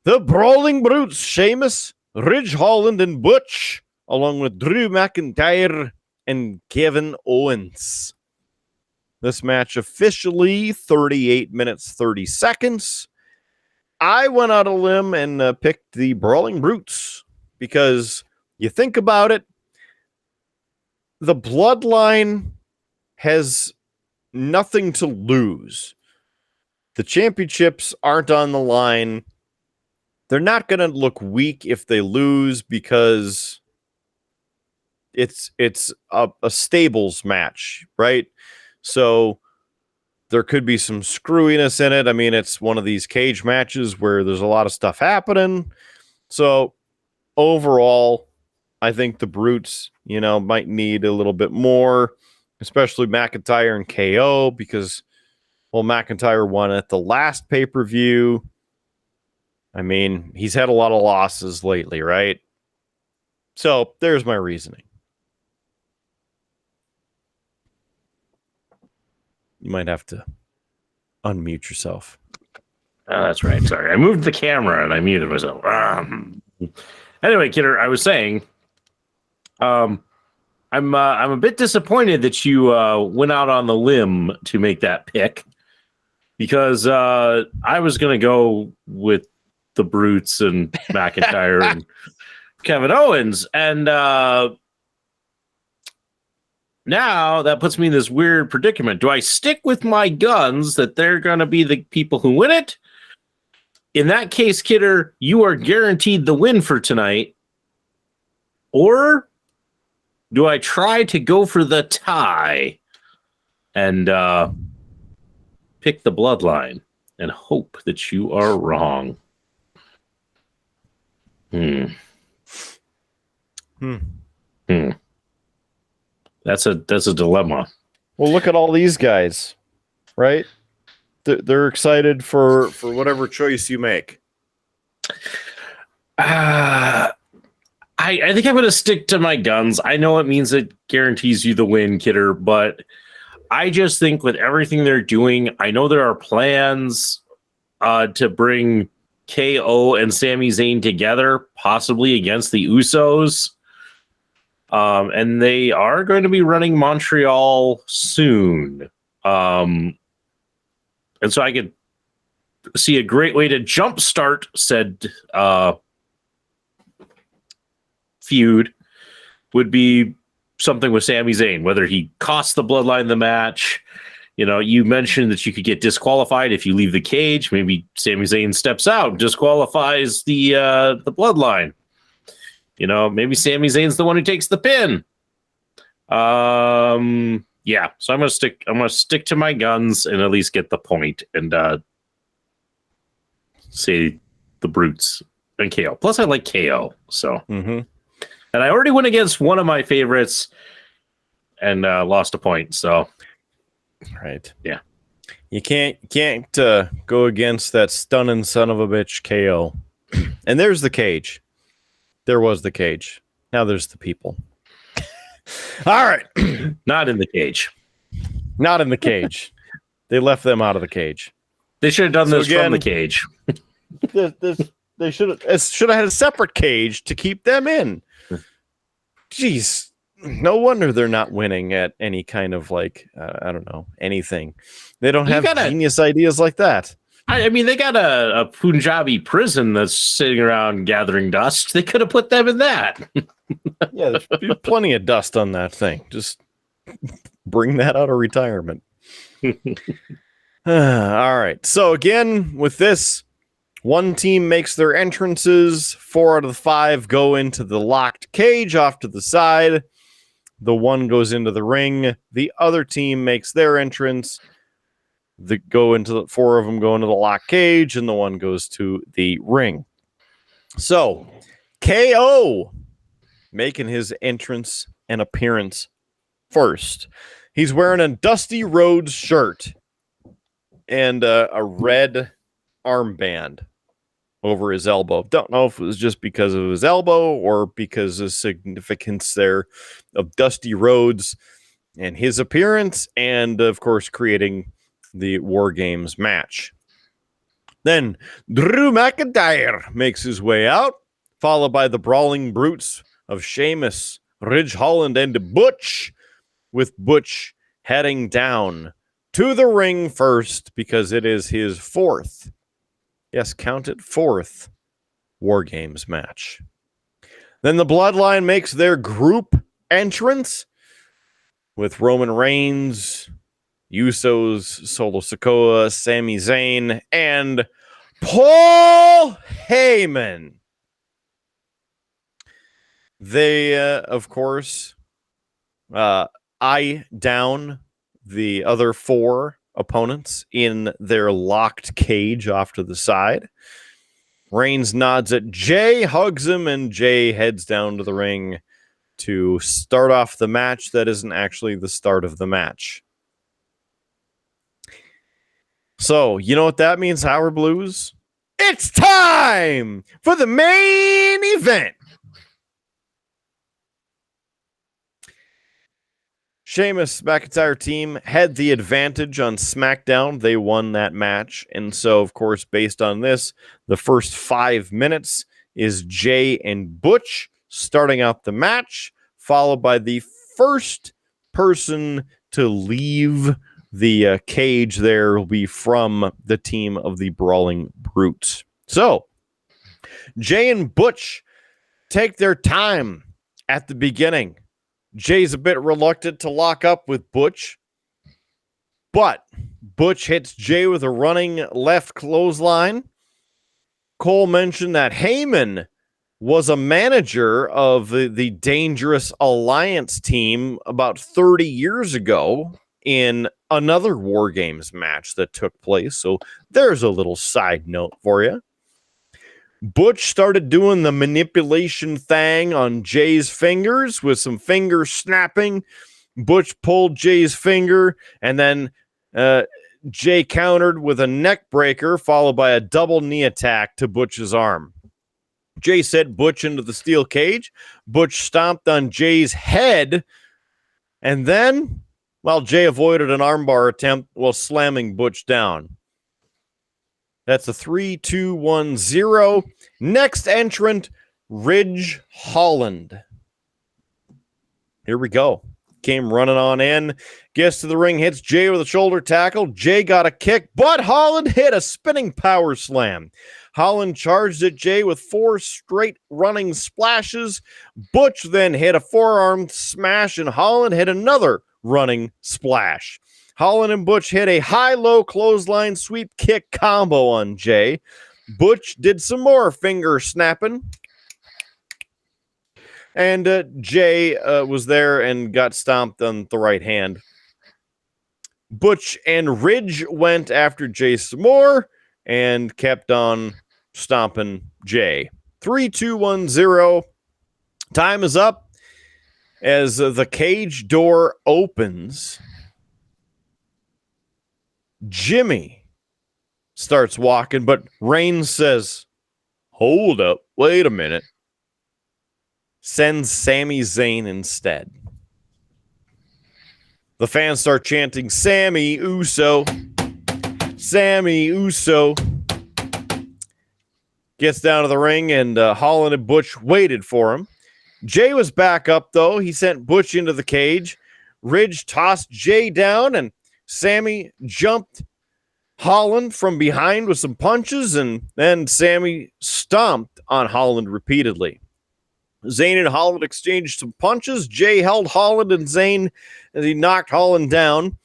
the Brawling Brutes, Sheamus, Ridge Holland, and Butch, along with Drew McIntyre and Kevin Owens. This match officially 38 minutes, 30 seconds. I went out on a limb and picked the Brawling Brutes because you think about it, the Bloodline has nothing to lose. The championships aren't on the line. They're not going to look weak if they lose because it's a stables match, right? So there could be some screwiness in it. I mean, it's one of these cage matches where there's a lot of stuff happening. So overall, I think the Brutes, might need a little bit more, especially McIntyre and KO, because, McIntyre won at the last pay-per-view. I mean, he's had a lot of losses lately, right? So there's my reasoning. You might have to unmute yourself. Oh, that's right. Sorry. I moved the camera and I muted myself. Anyway, Kidder, I was saying, I'm a bit disappointed that you went out on the limb to make that pick, because I was going to go with the Brutes and McIntyre and Kevin Owens, and now that puts me in this weird predicament. Do I stick with my guns that they're going to be the people who win it? In that case, Kidder, you are guaranteed the win for tonight. Or do I try to go for the tie and pick the Bloodline and hope that you are wrong? That's a dilemma. Well, look at all these guys, right? They're excited for whatever choice you make. I think I'm going to stick to my guns. I know it means it guarantees you the win, Kidder, but I just think with everything they're doing, I know there are plans to bring KO and Sami Zayn together, possibly against the Usos. And they are going to be running Montreal soon. And so I could see a great way to jumpstart said feud would be something with Sami Zayn, whether he costs the Bloodline the match. You mentioned that you could get disqualified if you leave the cage. Maybe Sami Zayn steps out, disqualifies the Bloodline. Maybe Sami Zayn's the one who takes the pin. Yeah. So I'm gonna stick to my guns and at least get the point and say the Brutes and KO. Plus, I like KO. So, and I already went against one of my favorites and lost a point. So, right. Yeah. You can't go against that stunning son of a bitch KO. And there's the cage. There was the cage. Now there's the people. All right. Not in the cage. Not in the cage. They left them out of the cage. They should have done this again, from the cage. They should have had a separate cage to keep them in. Jeez. no wonder they're not winning at any kind of like, I don't know, anything. They don't have genius ideas like that. I mean, they got a Punjabi prison that's sitting around gathering dust. They could have put them in that. Yeah, there's plenty of dust on that thing. Just bring that out of retirement. All right. So again, with this, one team makes their entrances. 4 out of the 5 go into the locked cage off to the side. The one goes into the ring. The other team makes their entrance. 4 of them go into the locked cage, and the one goes to the ring. So, KO making his entrance and appearance first. He's wearing a Dusty Rhodes shirt and a red armband over his elbow. Don't know if it was just because of his elbow or because of significance there of Dusty Rhodes and his appearance, and of course creating the Wargames match. Then Drew McIntyre makes his way out, followed by the brawling brutes of Sheamus, Ridge Holland, and Butch, with Butch heading down to the ring first because it is his 4th, yes, count it, 4th Wargames match. Then the Bloodline makes their group entrance with Roman Reigns, Usos, Solo Sikoa, Sami Zayn, and Paul Heyman. They, of course, eye down the other 4 opponents in their locked cage off to the side. Reigns nods at Jay, hugs him, and Jay heads down to the ring to start off the match that isn't actually the start of the match. So, you know what that means, Howard Blues? It's time for the main event. Sheamus McIntyre team had the advantage on SmackDown. They won that match. And so, of course, based on this, the first 5 minutes is Jay and Butch starting out the match, followed by the first person to leave the cage there will be from the team of the Brawling Brutes. So, Jay and Butch take their time at the beginning. Jay's a bit reluctant to lock up with Butch, but Butch hits Jay with a running left clothesline. Cole mentioned that Heyman was a manager of the Dangerous Alliance team about 30 years ago in another Wargames match that took place. So there's a little side note for you. Butch started doing the manipulation thing on Jay's fingers with some finger snapping. Butch pulled Jay's finger, and then Jay countered with a neck breaker, followed by a double knee attack to Butch's arm. Jay set Butch into the steel cage. Butch stomped on Jay's head, and then, Jay avoided an armbar attempt while slamming Butch down. That's a 3-2-1-0. Next entrant, Ridge Holland. Here we go. Came running on in. Gets to the ring, hits Jay with a shoulder tackle. Jay got a kick, but Holland hit a spinning power slam. Holland charged at Jay with 4 straight running splashes. Butch then hit a forearm smash, and Holland hit another running splash. Holland and Butch hit a high-low clothesline sweep kick combo on Jay. Butch did some more finger snapping. And Jay was there and got stomped on the right hand. Butch and Ridge went after Jay some more and kept on stomping Jay. 3-2-1-0. Time is up as the cage door opens. Jimmy starts walking, but Reigns says, "Hold up, wait a minute." Sends Sami Zayn instead. The fans start chanting, "Sami Uso, Sami Uso." Gets down to the ring, and Holland and Butch waited for him. Jay was back up, though. He sent Butch into the cage. Ridge tossed Jay down, and Sammy jumped Holland from behind with some punches, and then Sammy stomped on Holland repeatedly. Zayn and Holland exchanged some punches. Jay held Holland and Zayn as he knocked Holland down.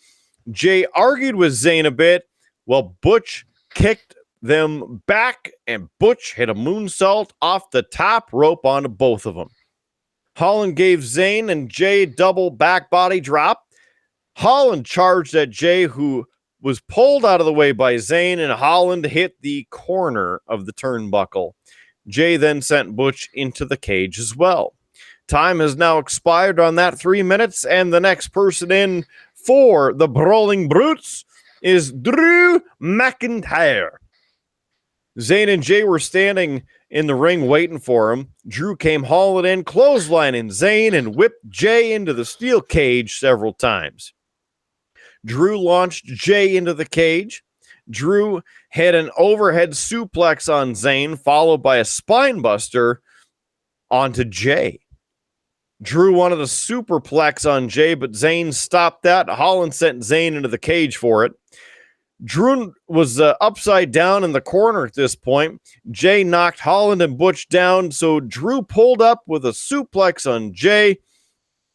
Jay argued with Zayn a bit, while Butch kicked them back, and Butch hit a moonsault off the top rope onto both of them. Holland gave Zayn and Jay double back body drop. Holland charged at Jay, who was pulled out of the way by Zayn, and Holland hit the corner of the turnbuckle. Jay then sent Butch into the cage as well. Time has now expired on that 3 minutes, and the next person in for the Brawling Brutes is Drew McIntyre. Zayn and Jay were standing in the ring waiting for him. Drew came hauling in, clotheslining Zayn, and whipped Jay into the steel cage several times. Drew launched Jay into the cage. Drew had an overhead suplex on Zayn, followed by a spine buster onto Jay. Drew wanted a superplex on Jay, but Zayn stopped that. Holland sent Zayn into the cage for it. Drew was upside down in the corner at this point. Jay knocked Holland and Butch down, so Drew pulled up with a suplex on Jay,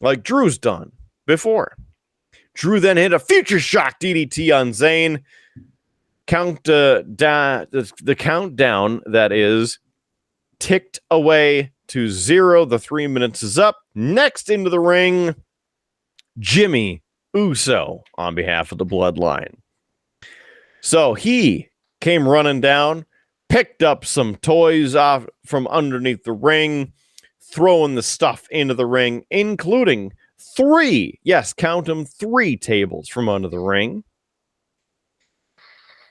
like Drew's done before. Drew then hit a future shock DDT on Zayn. The countdown, that is, ticked away to 0. The 3 minutes is up. Next into the ring, Jimmy Uso on behalf of the Bloodline. So he came running down, picked up some toys off from underneath the ring, throwing the stuff into the ring, including 3, yes, count them, 3 tables from under the ring.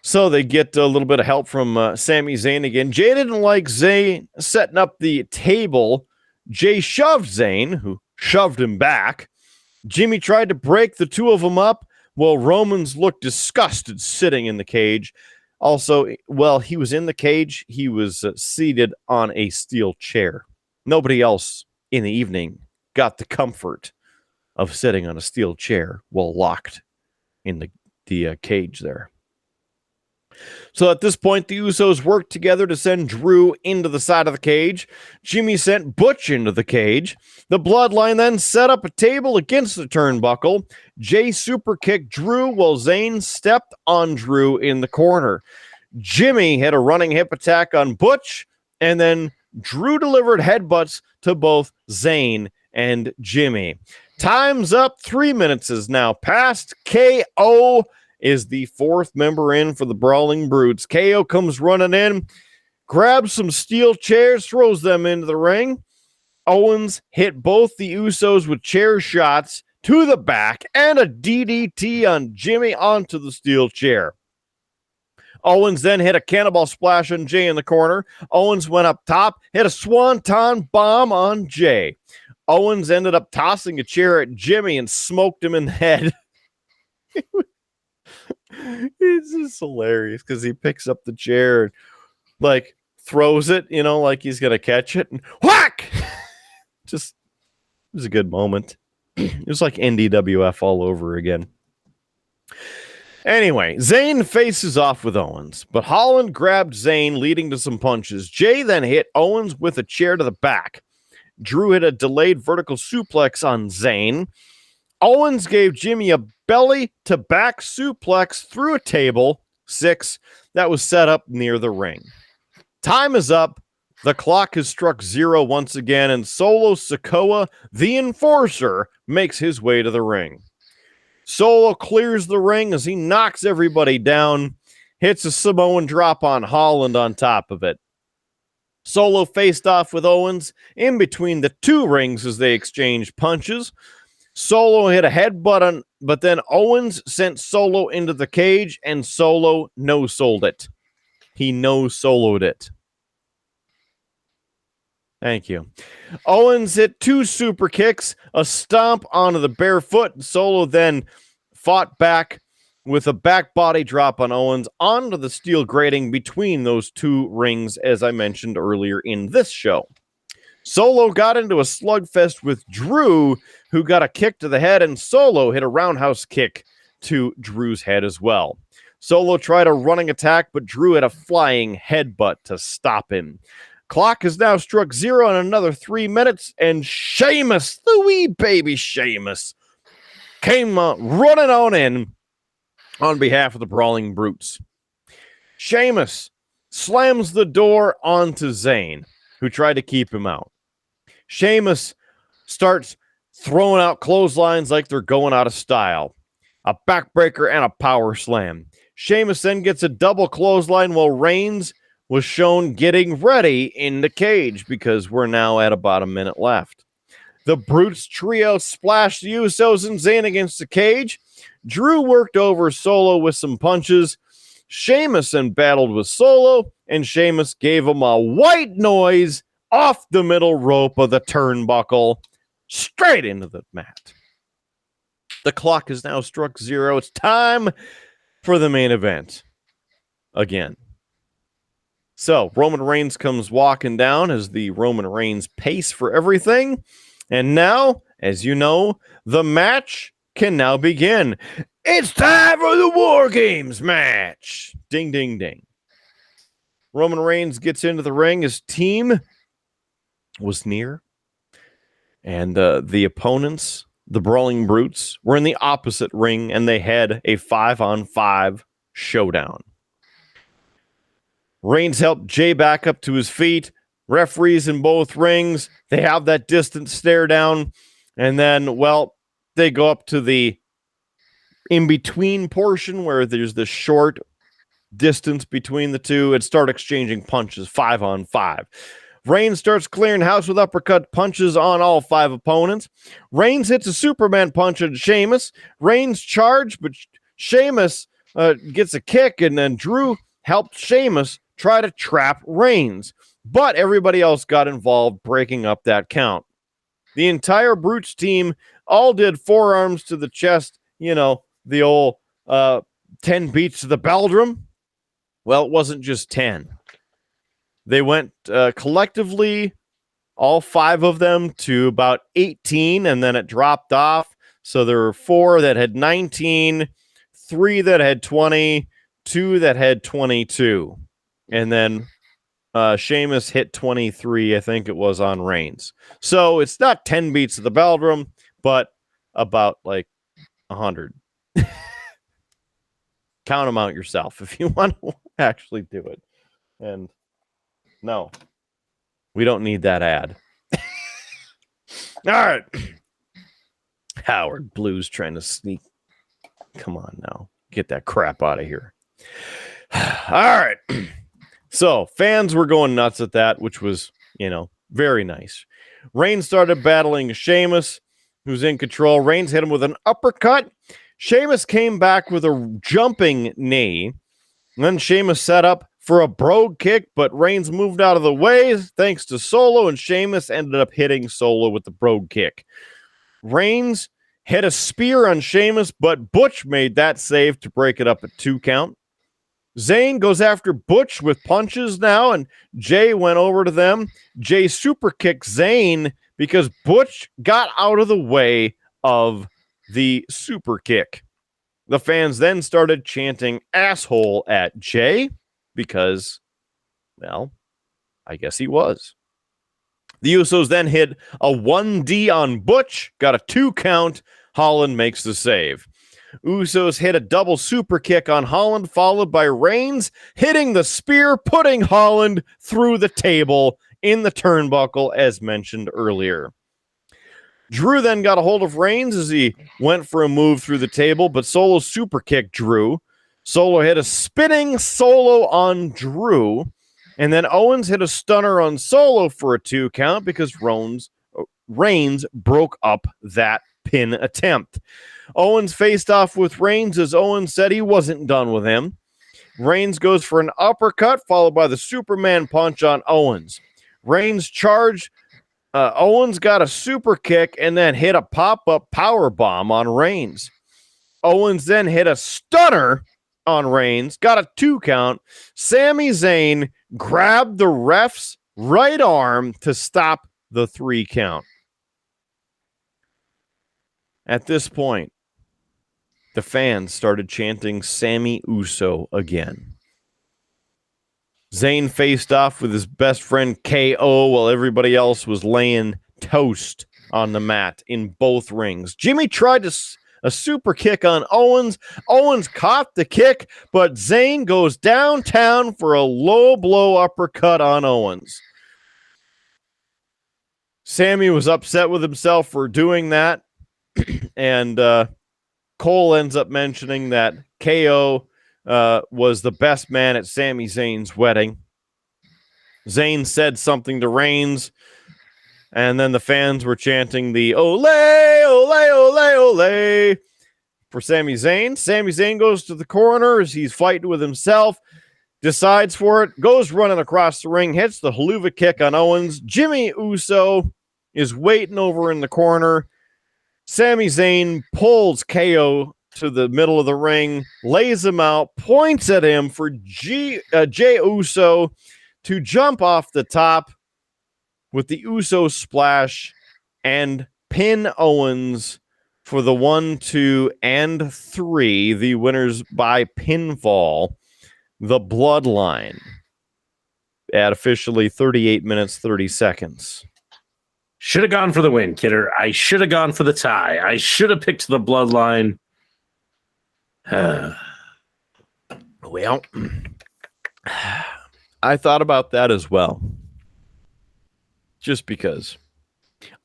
So they get a little bit of help from Sami Zayn again. Jay didn't like Zayn setting up the table. Jay shoved Zayn, who shoved him back. Jimmy tried to break the two of them up, while Romans looked disgusted sitting in the cage. Also, while he was in the cage, he was seated on a steel chair. Nobody else in the evening got the comfort of sitting on a steel chair while locked in the cage there. So at this point, the Usos worked together to send Drew into the side of the cage. Jimmy sent Butch into the cage. The Bloodline then set up a table against the turnbuckle. Jay super kicked Drew while Zayn stepped on Drew in the corner. Jimmy had a running hip attack on Butch, and then Drew delivered headbutts to both Zayn and Jimmy. Time's up. 3 minutes is now passed. KO is the 4th member in for the Brawling Brutes. KO comes running in, grabs some steel chairs, throws them into the ring. Owens hit both the Usos with chair shots to the back and a DDT on Jimmy onto the steel chair. Owens then hit a cannonball splash on Jay in the corner. Owens went up top, hit a swanton bomb on Jay. Owens ended up tossing a chair at Jimmy and smoked him in the head. It's just hilarious because he picks up the chair and like throws it, like he's gonna catch it, and whack! Just, it was a good moment. It was like NDWF all over again. Anyway, Zayn faces off with Owens, but Holland grabbed Zayn, leading to some punches. Jay then hit Owens with a chair to the back. Drew hit a delayed vertical suplex on Zayn. Owens gave Jimmy a belly to back suplex through a table, 6, that was set up near the ring. Time is up. The clock has struck 0 once again, and Solo Sikoa, the Enforcer, makes his way to the ring. Solo clears the ring as he knocks everybody down, hits a Samoan drop on Holland on top of it. Solo faced off with Owens in between the 2 rings as they exchanged punches. Solo hit a headbutt, but then Owens sent Solo into the cage, and Solo no-sold it. He no-soloed it. Thank you. Owens hit 2 super kicks, a stomp onto the bare foot, and Solo then fought back with a back body drop on Owens onto the steel grating between those 2 rings, as I mentioned earlier in this show. Solo got into a slugfest with Drew, who got a kick to the head, and Solo hit a roundhouse kick to Drew's head as well. Solo tried a running attack, but Drew had a flying headbutt to stop him. Clock has now struck 0 in another 3 minutes, and Sheamus, the wee baby Sheamus, came running on in on behalf of the Brawling Brutes. Sheamus slams the door onto Zayn, who tried to keep him out. Sheamus starts throwing out clotheslines like they're going out of style. A backbreaker and a power slam. Sheamus then gets a double clothesline while Reigns was shown getting ready in the cage because we're now at about a minute left. The Brutes trio splashed the Usos and Zayn against the cage. Drew worked over Solo with some punches. Sheamus then battled with Solo, and Sheamus gave him a white noise off the middle rope of the turnbuckle, straight into the mat. The clock has now struck 0. It's time for the main event again. So Roman Reigns comes walking down as the Roman Reigns pace for everything. And now, as you know, the match can now begin. It's time for the Wargames match. Ding, ding, ding. Roman Reigns gets into the ring. His team was near. And the opponents, the Brawling Brutes, were in the opposite ring, and they had a 5-on-5 showdown. Reigns helped Jay back up to his feet. Referees in both rings, they have that distant stare down. And then, well, they go up to the in-between portion where there's the short distance between the two and start exchanging punches, 5-on-5. Reigns starts clearing house with uppercut punches on all 5 opponents. Reigns hits a Superman punch at Sheamus. Reigns charged, but Sheamus gets a kick, and then Drew helped Sheamus try to trap Reigns. But everybody else got involved, breaking up that count. The entire Brutes team all did forearms to the chest, you know, the old 10 beats to the bell drum. Well, it wasn't just 10. They went collectively, all 5 of them, to about 18, and then it dropped off. So there were 4 that had 19, 3 that had 20, 2 that had 22. And then Sheamus hit 23, I think it was, on Reigns. So it's not 10 beats of the bell drum, but about like 100. Count them out yourself if you want to actually do it. And no, we don't need that ad. All right. Howard Blues trying to sneak. Come on now. Get that crap out of here. All right. So fans were going nuts at that, which was, you know, very nice. Reigns started battling Sheamus, who's in control. Reigns hit him with an uppercut. Sheamus came back with a jumping knee. And then Sheamus set up for a brogue kick, but Reigns moved out of the way thanks to Solo, and Sheamus ended up hitting Solo with the brogue kick. Reigns hit a spear on Sheamus, but Butch made that save to break it up at 2 count. Zayn goes after Butch with punches now, and Jay went over to them. Jay super kicks Zayn because Butch got out of the way of the super kick. The fans then started chanting asshole at Jay because, well, I guess he was. The Usos then hit a 1D on Butch, got a 2 count. Holland makes the save. Usos hit a double super kick on Holland, followed by Reigns hitting the spear, putting Holland through the table in the turnbuckle, as mentioned earlier. Drew then got a hold of Reigns as he went for a move through the table, but Solo super kicked Drew. Solo hit a spinning Solo on Drew, and then Owens hit a stunner on Solo for a 2 count because Reigns broke up that pin attempt. Owens faced off with Reigns as Owens said he wasn't done with him. Reigns goes for an uppercut followed by the Superman punch on Owens. Reigns charged. Owens got a super kick and then hit a pop-up power bomb on Reigns. Owens then hit a stunner on Reigns, got a 2 count. Sami Zayn grabbed the ref's right arm to stop the 3 count. At this point, the fans started chanting Sammy Uso again. Zayn faced off with his best friend KO while everybody else was laying toast on the mat in both rings. Jimmy tried a super kick on Owens. Owens caught the kick, but Zayn goes downtown for a low blow uppercut on Owens. Sammy was upset with himself for doing that, and Cole ends up mentioning that KO was the best man at Sami Zayn's wedding. Zayn said something to Reigns, and then the fans were chanting the ole, ole, ole, ole for Sami Zayn. Sami Zayn goes to the corner as he's fighting with himself, decides for it, goes running across the ring, hits the haluva kick on Owens. Jimmy Uso is waiting over in the corner. Sami Zayn pulls KO to the middle of the ring, lays him out, points at him for Jey Uso to jump off the top with the Uso splash and pin Owens for the 1, 2, and 3, the winners by pinfall, the Bloodline, at officially 38 minutes, 30 seconds. Should have gone for the win, Kidder. I should have gone for the tie. I should have picked the Bloodline. Well, I thought about that as well. Just because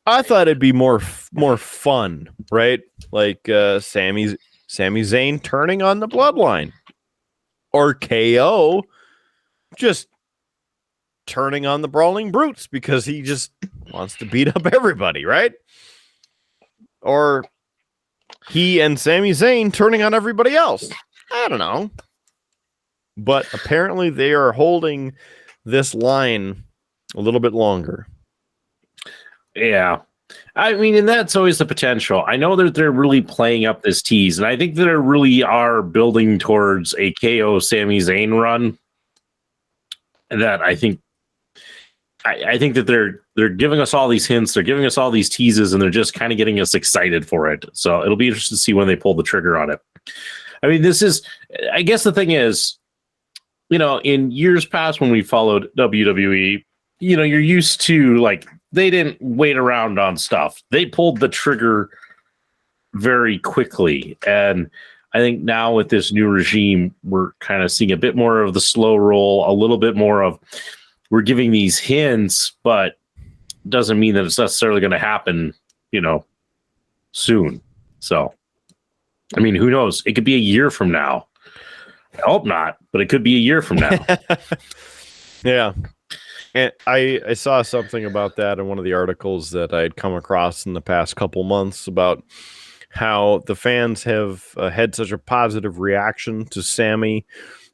I thought it'd be more fun, right? Like Sami Zayn turning on the Bloodline, or KO just turning on the Brawling Brutes because he just wants to beat up everybody, right? Or he and Sami Zayn turning on everybody else. I don't know. But apparently they are holding this line a little bit longer. Yeah. I mean, and that's always the potential. I know that they're really playing up this tease, and I think that they really are building towards a KO Sami Zayn run. And that I think that they're giving us all these hints, they're giving us all these teases, and they're just kind of getting us excited for it. So it'll be interesting to see when they pull the trigger on it. I mean, I guess the thing is, in years past when we followed WWE, you're used to, like, they didn't wait around on stuff. They pulled the trigger very quickly. And I think now with this new regime, we're kind of seeing a bit more of the slow roll, a little bit more of, we're giving these hints, but doesn't mean that it's necessarily going to happen, soon. So, I mean, who knows? It could be a year from now. I hope not, but it could be a year from now. Yeah. And I saw something about that in one of the articles that I had come across in the past couple months about how the fans have had such a positive reaction to Sammy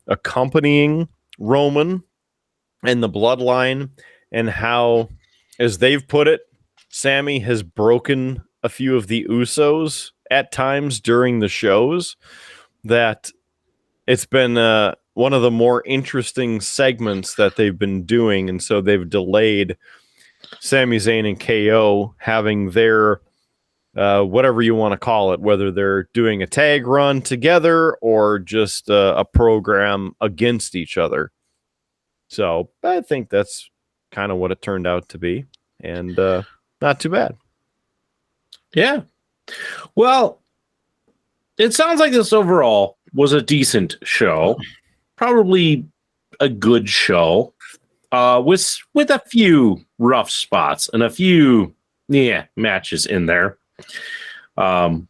accompanying Roman and the Bloodline, and how, as they've put it, Sammy has broken a few of the Usos at times during the shows, that it's been one of the more interesting segments that they've been doing, and so they've delayed Sami Zayn and KO having their whatever you want to call it, whether they're doing a tag run together or just a program against each other. So I think that's kind of what it turned out to be, and not too bad. Yeah. Well, it sounds like this overall was a decent show, probably a good show, with a few rough spots and a few matches in there. But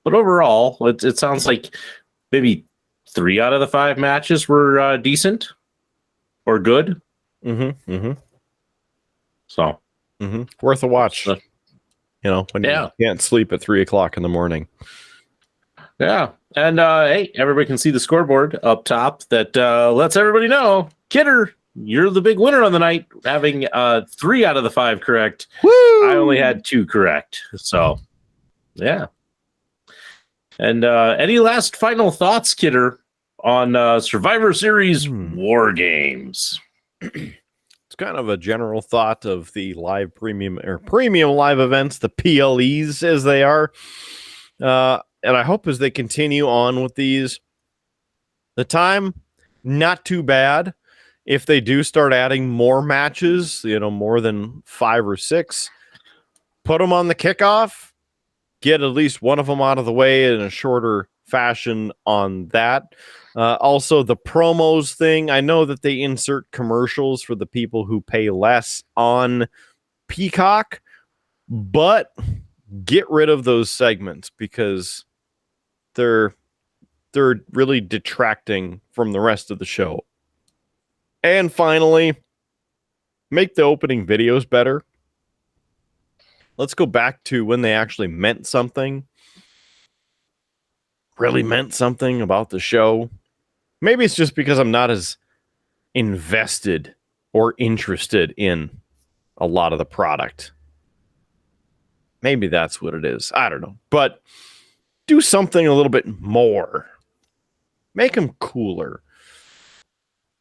overall, it sounds like maybe 3 out of the 5 matches were decent or good. So worth a watch. When you can't sleep at 3:00 in the morning. Yeah. And hey, everybody can see the scoreboard up top that lets everybody know, Kidder, you're the big winner on the night, having 3 out of the 5 correct. Woo! I only had 2 correct. So, yeah. And any last final thoughts, Kidder, on Survivor Series War Games? It's kind of a general thought of the live premium live events, the PLEs as they are. And I hope as they continue on with these, the time, not too bad. If they do start adding more matches, more than 5 or 6, put them on the kickoff, get at least one of them out of the way in a shorter fashion on that. Also, the promos thing, I know that they insert commercials for the people who pay less on Peacock, but get rid of those segments because they're really detracting from the rest of the show. And finally, make the opening videos better. Let's go back to when they actually meant something. Really meant something about the show. Maybe it's just because I'm not as invested or interested in a lot of the product. Maybe that's what it is. I don't know. But do something a little bit more. Make them cooler.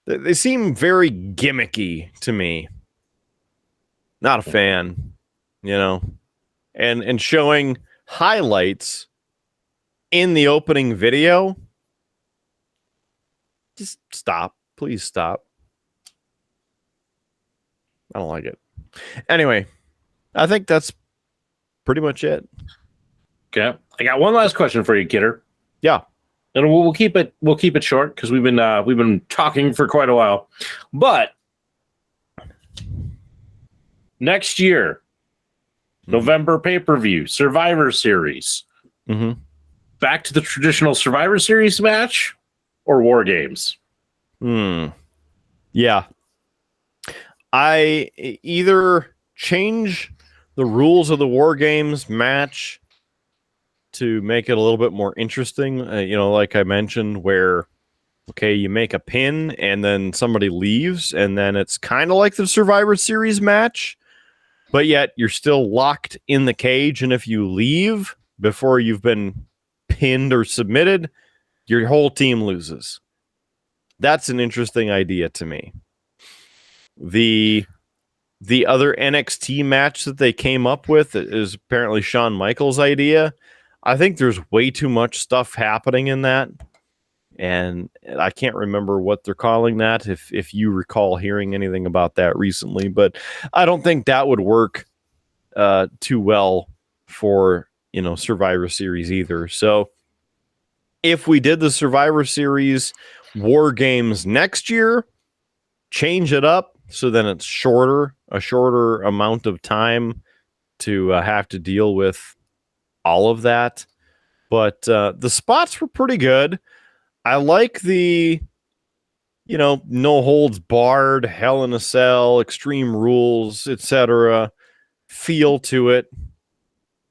They seem very gimmicky to me. Not a fan, And showing highlights in the opening video. Just stop. Please stop. I don't like it. Anyway, I think that's pretty much it. Okay. I got one last question for you, Kidder. Yeah. And we'll keep it short because we've been talking for quite a while. But next year, November pay-per-view, Survivor Series. Mm-hmm. Back to the traditional Survivor Series match or War Games? Yeah. I either change the rules of the War Games match to make it a little bit more interesting. Like I mentioned, where, okay, you make a pin and then somebody leaves, and then it's kind of like the Survivor Series match, but yet you're still locked in the cage. And if you leave before you've been pinned or submitted, your whole team loses. That's an interesting idea to me. The other NXT match that they came up with is apparently Shawn Michaels' idea. I think there's way too much stuff happening in that, and I can't remember what they're calling that, if you recall hearing anything about that recently, but I don't think that would work too well for, Survivor Series either. So if we did the Survivor Series War Games next year, change it up so then it's a shorter amount of time to have to deal with all of that. But the spots were pretty good. I like the, no holds barred, Hell in a Cell, Extreme Rules, etc. feel to it.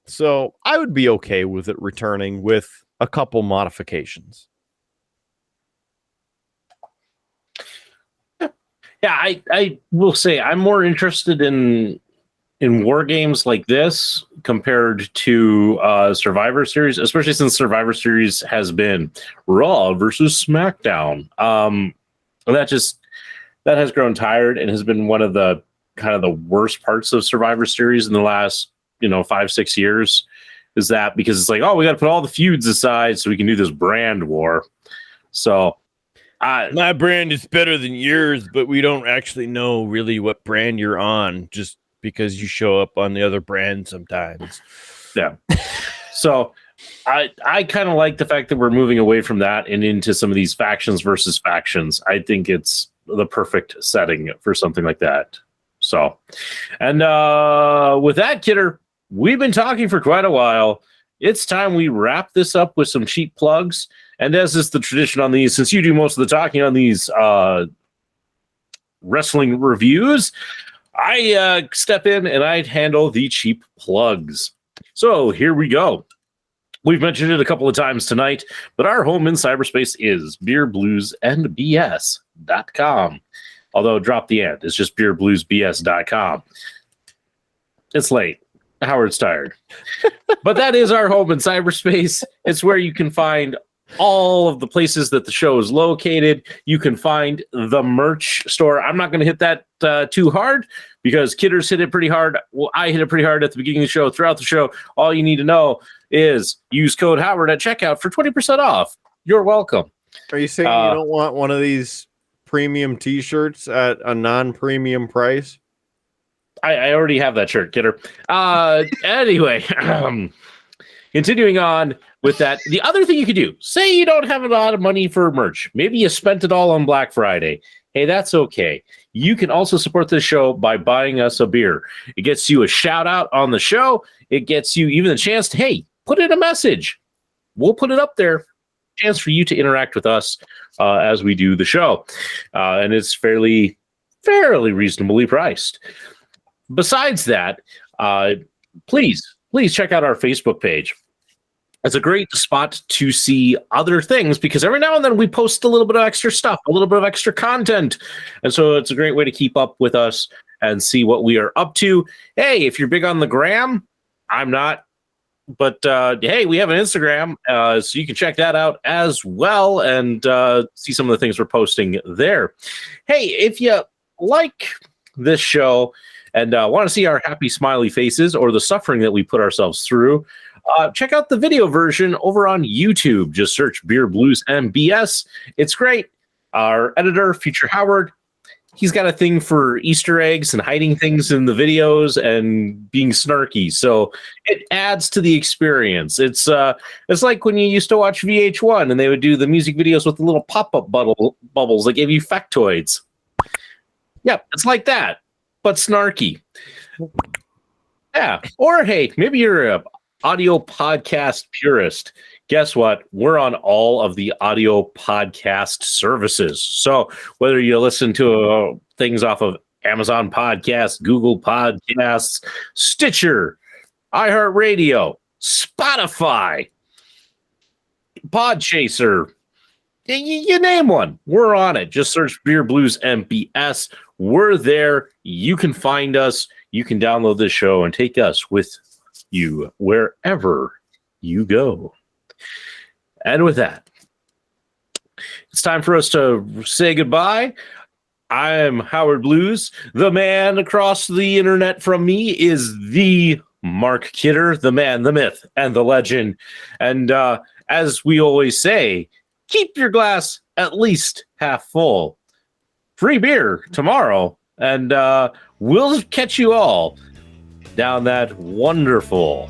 So I would be okay with it returning with a couple modifications. Yeah, I will say I'm more interested in War Games like this compared to Survivor Series, especially since Survivor Series has been Raw versus SmackDown. And that has grown tired and has been one of the kind of the worst parts of Survivor Series in the last 5-6 years. Is that because it's like, oh, we got to put all the feuds aside so we can do this brand war. So my brand is better than yours, but we don't actually know really what brand you're on just because you show up on the other brand sometimes. Yeah. So I kind of like the fact that we're moving away from that and into some of these factions versus factions. I think it's the perfect setting for something like that. So, and with that, Kidder, we've been talking for quite a while. It's time we wrap this up with some cheap plugs. And as is the tradition on these, since you do most of the talking on these wrestling reviews, I step in and I handle the cheap plugs. So here we go. We've mentioned it a couple of times tonight, but our home in cyberspace is beerbluesandbs.com. Although drop the end. It's just beerbluesbs.com. It's late. Howard's tired. But that is our home in cyberspace. It's where you can find all of the places that the show is located. You can find the merch store. I'm not going to hit that too hard because Kidders hit it pretty hard. Well, I hit it pretty hard at the beginning of the show. Throughout the show, all you need to know is use code Howard at checkout for 20% off. You're welcome. Are you saying you don't want one of these premium t-shirts at a non-premium price? I already have that shirt, Kidder. Anyway, continuing on with that, the other thing you could do, say you don't have a lot of money for merch. Maybe you spent it all on Black Friday. Hey, that's okay. You can also support this show by buying us a beer. It gets you a shout out on the show. It gets you even a chance to, hey, put in a message. We'll put it up there. Chance for you to interact with us as we do the show. And it's fairly reasonably priced. Besides that, please check out our Facebook page. It's a great spot to see other things because every now and then we post a little bit of extra stuff, a little bit of extra content. And so it's a great way to keep up with us and see what we are up to. Hey, if you're big on the gram, I'm not. But hey, we have an Instagram, so you can check that out as well and see some of the things we're posting there. Hey, if you like this show and want to see our happy smiley faces or the suffering that we put ourselves through, check out the video version over on YouTube. Just search Beer Blues MBS. It's great. Our editor, Future Howard, he's got a thing for Easter eggs and hiding things in the videos and being snarky. So it adds to the experience. It's like when you used to watch VH1 and they would do the music videos with the little pop-up bubbles that gave you factoids. Yep, it's like that, but snarky. Yeah. Or hey, maybe you're a audio podcast purist. Guess what? We're on all of the audio podcast services. So whether you listen to things off of Amazon Podcasts, Google Podcasts, Stitcher, iHeartRadio, Spotify, Podchaser, you name one, we're on it. Just search Beer Blues MBS. We're there. You can find us. You can download this show and take us with you wherever you go. And with that, it's time for us to say goodbye. I'm Howard Blues. The man across the internet from me is the Mark Kidder, the man, the myth, and the legend. And as we always say, keep your glass at least half full. Free beer tomorrow, and we'll catch you all down that wonderful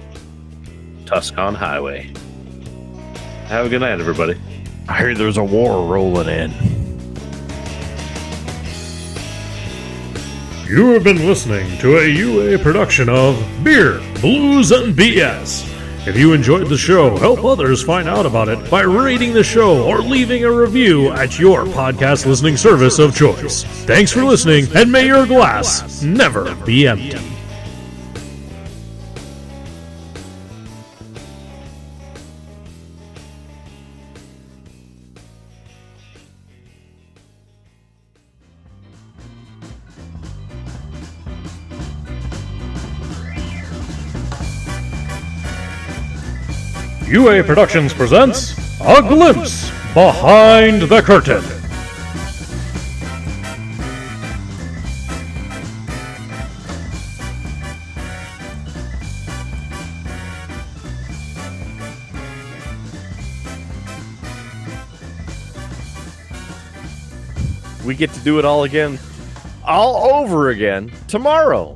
Tuscan highway. Have a good night, everybody. I hear there's a war rolling in. You have been listening to a UA production of Beer, Blues, and BS. If you enjoyed the show, help others find out about it by rating the show or leaving a review at your podcast listening service of choice. Thanks for listening, and may your glass never be empty. UA Productions presents A Glimpse Behind the Curtain. We get to do it all again, all over again, tomorrow.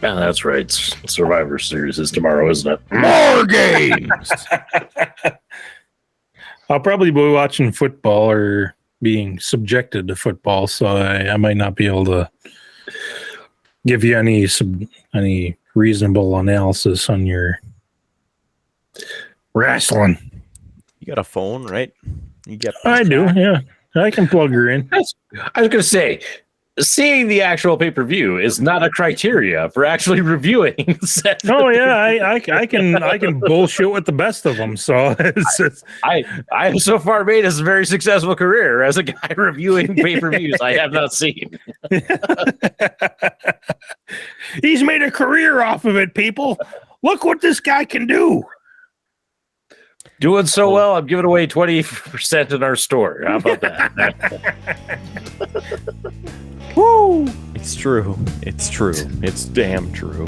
Yeah, that's right. Survivor Series is tomorrow, isn't it? Wargames! I'll probably be watching football or being subjected to football, so I might not be able to give you any reasonable analysis on your wrestling. You got a phone, right? You get. I do, yeah. I can plug her in. I was going to say, seeing the actual pay-per-view is not a criteria for actually reviewing. Oh yeah, I can bullshit with the best of them. So I have so far made a very successful career as a guy reviewing pay-per-views I have not seen. He's made a career off of it, people. Look what this guy can do. Doing so well, I'm giving away 20% in our store. How about that? Woo! It's true. It's true. It's damn true.